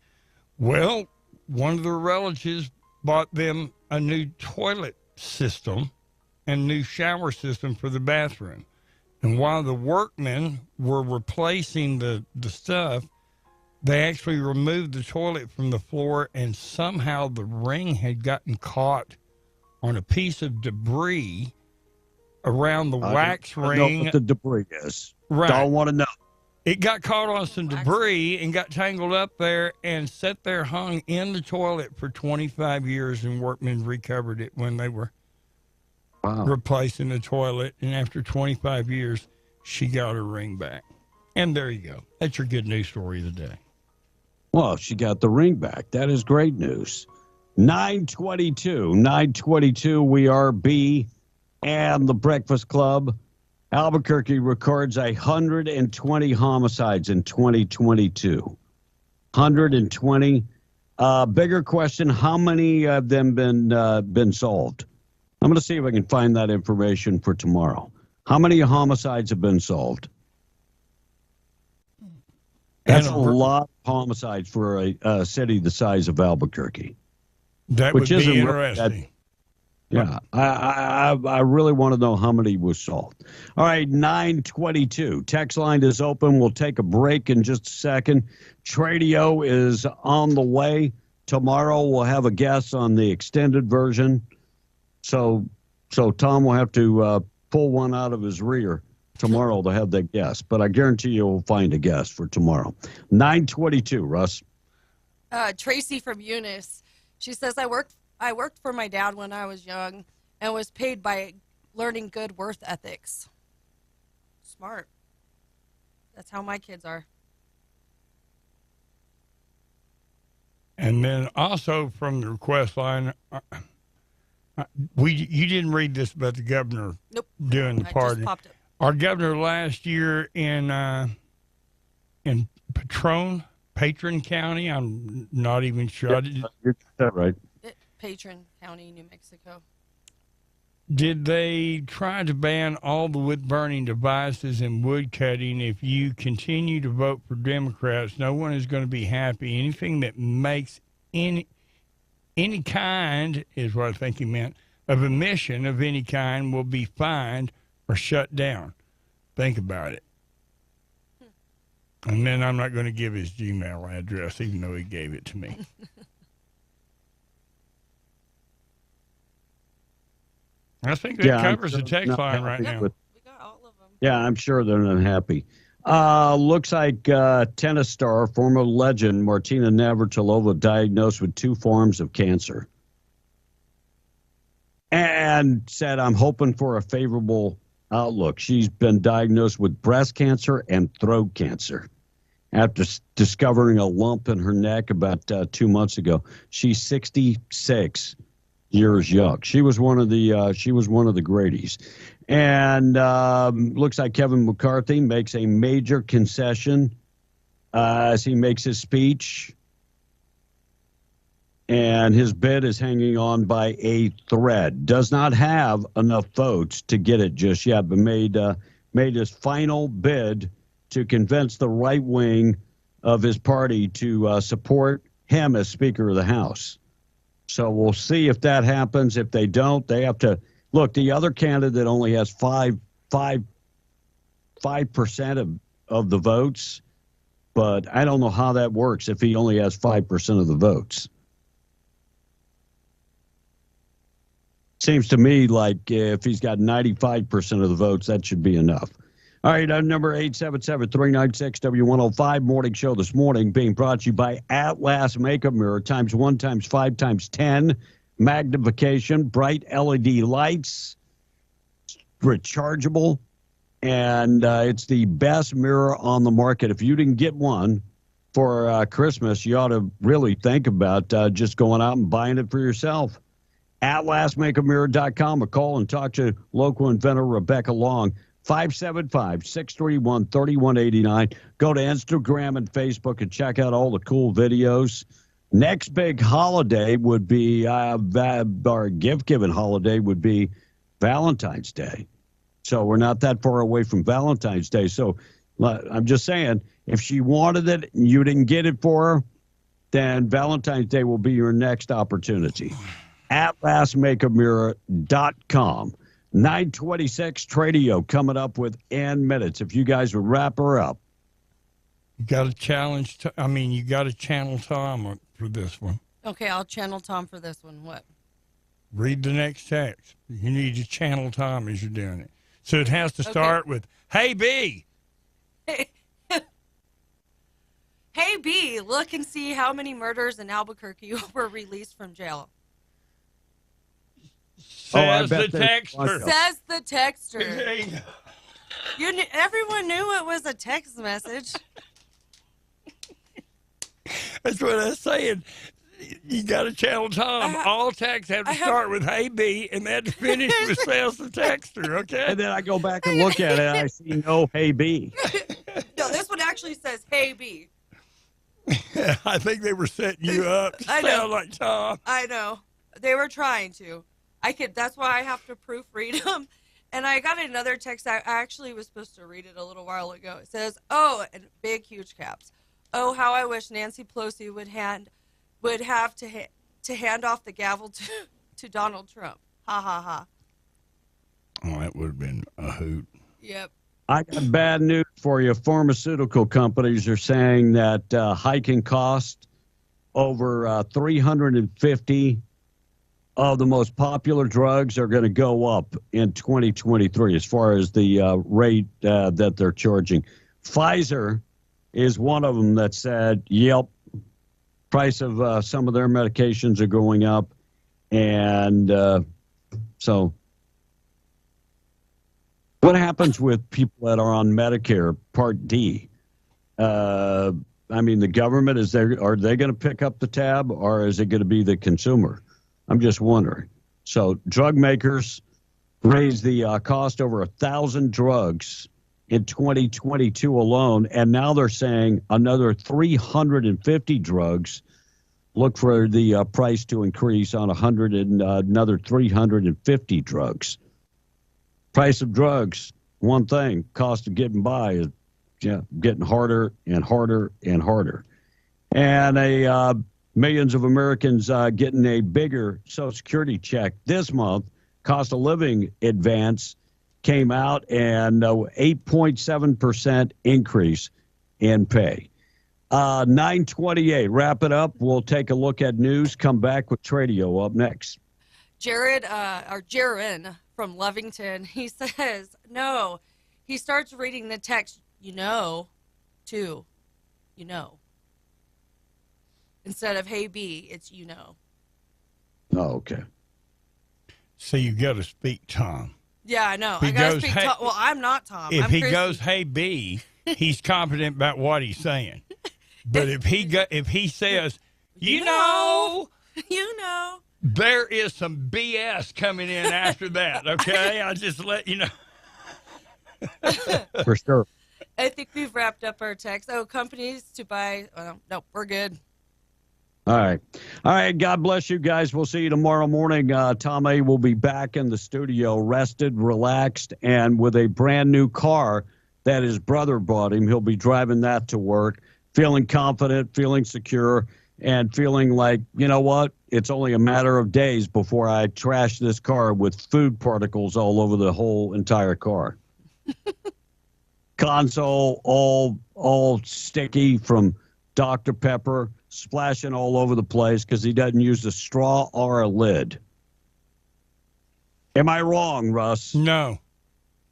Speaker 17: Well, one of their relatives bought them a new toilet system and new shower system for the bathroom. And while the workmen were replacing the stuff, they actually removed the toilet from the floor, and somehow the ring had gotten caught on a piece of debris around the wax ring.
Speaker 1: I know what the debris is.
Speaker 17: Right.
Speaker 1: Don't want to know.
Speaker 17: It got caught on some debris and got tangled up there and sat there hung in the toilet for 25 years, and workmen recovered it when they were replacing the toilet. And after 25 years, she got her ring back. And there you go. That's your good news story of the day.
Speaker 1: Well, she got the ring back. That is great news. 9:22. We are B and the Breakfast Club. Albuquerque records 120 homicides in 2022. 120. Bigger question, how many of them been solved? I'm going to see if I can find that information for tomorrow. How many homicides have been solved? That's a lot of homicides for a city the size of Albuquerque.
Speaker 17: That would be interesting.
Speaker 1: Yeah, I really want to know how many was solved. All right, 9:22. Text line is open. We'll take a break in just a second. Tradio is on the way. Tomorrow we'll have a guest on the extended version. So Tom will have to pull one out of his rear tomorrow to have that guest. But I guarantee you we'll find a guest for tomorrow. 9:22, Russ.
Speaker 16: Tracy from Eunice. She says, I worked for my dad when I was young and was paid by learning good work ethics. Smart. That's how my kids are.
Speaker 17: And then also from the request line, you didn't read this about the governor doing the party. Our governor last year in Patron County, I'm not even sure.
Speaker 1: You're right.
Speaker 16: Patron County, New Mexico.
Speaker 17: Did they try to ban all the wood-burning devices and wood cutting? If you continue to vote for Democrats, no one is going to be happy. Anything that makes any kind, is what I think he meant, of emission of any kind will be fined or shut down. Think about it. And then I'm not going to give his Gmail address, even though he gave it to me. I think that covers the text line right now.
Speaker 1: Yeah, I'm sure they're not happy. Looks like tennis star, former legend Martina Navratilova diagnosed with 2 forms of cancer. And said, I'm hoping for a favorable outlook. She's been diagnosed with breast cancer and throat cancer after discovering a lump in her neck about 2 months ago. She's 66 years young. She was one of the Grady's. And looks like Kevin McCarthy makes a major concession as he makes his speech. And his bid is hanging on by a thread. Does not have enough votes to get it just yet, but made his final bid to convince the right wing of his party to support him as Speaker of the House. So we'll see if that happens. If they don't, they have to look. The other candidate only has 5% of the votes, but I don't know how that works if he only has 5% of the votes. Seems to me like if he's got 95% of the votes, that should be enough. All right, number 877-396-W105 morning show this morning being brought to you by Atlas Makeup Mirror times 1 times 5 times 10 magnification, bright LED lights, rechargeable, and it's the best mirror on the market. If you didn't get one for Christmas, you ought to really think about just going out and buying it for yourself. AtlasMakeAMirror.com or call and talk to local inventor Rebecca Long. 575-631-3189. Go to Instagram and Facebook and check out all the cool videos. Next big holiday would be, our gift-giving holiday would be Valentine's Day. So we're not that far away from Valentine's Day. So I'm just saying, if she wanted it and you didn't get it for her, then Valentine's Day will be your next opportunity. AtlasMakeAMirror.com. 926 Tradio coming up within minutes. If you guys would wrap her up.
Speaker 17: You got to challenge. You got to channel Tom for this one.
Speaker 16: Okay, I'll channel Tom for this one. What?
Speaker 17: Read the next text. You need to channel Tom as you're doing it. So it has to start with, "Hey, B."
Speaker 16: Hey, B, look and see how many murders in Albuquerque were released from jail.
Speaker 17: Says the texter.
Speaker 16: Says the texter. Everyone knew it was a text message.
Speaker 17: That's what I was saying. You got to channel Tom. All texts have to start with "Hey B," and then finish with "Says the texter." Okay.
Speaker 1: And then I go back and look at it, and I see no "Hey B."
Speaker 16: No, this one actually says "Hey B."
Speaker 17: I think they were setting you up to sound like Tom.
Speaker 16: I know. They were trying to. That's why I have to proofread them. And I got another text. I actually was supposed to read it a little while ago. It says, "Oh," in big, huge caps. "Oh, how I wish Nancy Pelosi would have to hand off the gavel to Donald Trump. Ha, ha, ha."
Speaker 17: Oh, that would have been a hoot.
Speaker 16: Yep.
Speaker 1: I got bad news for you. Pharmaceutical companies are saying that hiking cost over 350 of the most popular drugs are going to go up in 2023 as far as the rate that they're charging. Pfizer is one of them that said, yep, price of some of their medications are going up. And so what happens with people that are on Medicare Part D? The government, are they going to pick up the tab, or is it going to be the consumer? I'm just wondering. So drug makers raised the cost over 1,000 drugs in 2022 alone, and now they're saying another 350 drugs look for the price to increase on 100 and another 350 drugs. Price of drugs, one thing, cost of getting by is getting harder and harder and harder. And millions of Americans getting a bigger Social Security check this month. Cost of living advance came out and 8.7% increase in pay. 9:28. Wrap it up. We'll take a look at news. Come back with Tradio up next.
Speaker 16: Jaron from Lovington, he says, no. He starts reading the text, to. Instead of, hey, B, it's
Speaker 1: Oh, okay.
Speaker 17: So you got to speak Tom.
Speaker 16: Yeah, I know. I got to speak Tom. Well, I'm not Tom.
Speaker 17: If
Speaker 16: I'm
Speaker 17: he
Speaker 16: Chrissy.
Speaker 17: goes, hey, B, he's confident about what he's saying. But if he says, you know, there is some BS coming in after that, okay? I'll just let you know.
Speaker 1: For sure.
Speaker 16: I think we've wrapped up our text. Oh, companies to buy. No, we're good.
Speaker 1: All right. God bless you guys. We'll see you tomorrow morning. Tom A. will be back in the studio, rested, relaxed, and with a brand new car that his brother bought him. He'll be driving that to work, feeling confident, feeling secure, and feeling like, you know what? It's only a matter of days before I trash this car with food particles all over the whole entire car. Console all sticky from Dr. Pepper, splashing all over the place because he doesn't use a straw or a lid. Am I wrong, Russ?
Speaker 17: No.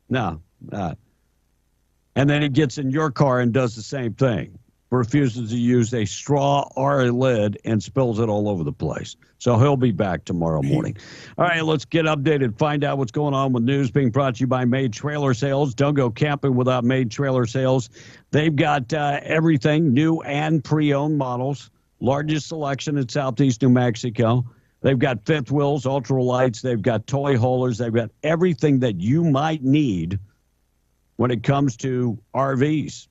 Speaker 1: No. And then he gets in your car and does the same thing. Refuses to use a straw or a lid and spills it all over the place. So he'll be back tomorrow morning. All right, let's get updated. Find out what's going on with news being brought to you by Made Trailer Sales. Don't go camping without Made Trailer Sales. They've got everything, new and pre-owned models. Largest selection in Southeast New Mexico. They've got fifth wheels, ultralights. They've got toy haulers. They've got everything that you might need when it comes to RVs.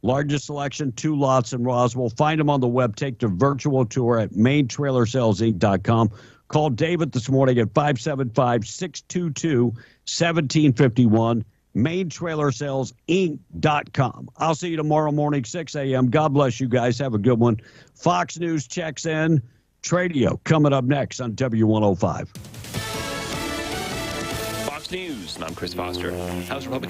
Speaker 1: Largest selection, 2 lots in Roswell. Find them on the web. Take the virtual tour at maintrailersalesinc.com. Call David this morning at 575-622-1751. maintrailersalesinc.com. I'll see you tomorrow morning, 6 a.m. God bless you guys. Have a good one. Fox News checks in. Tradio coming up next on W105.
Speaker 2: Fox News, and I'm Chris Foster. House Republican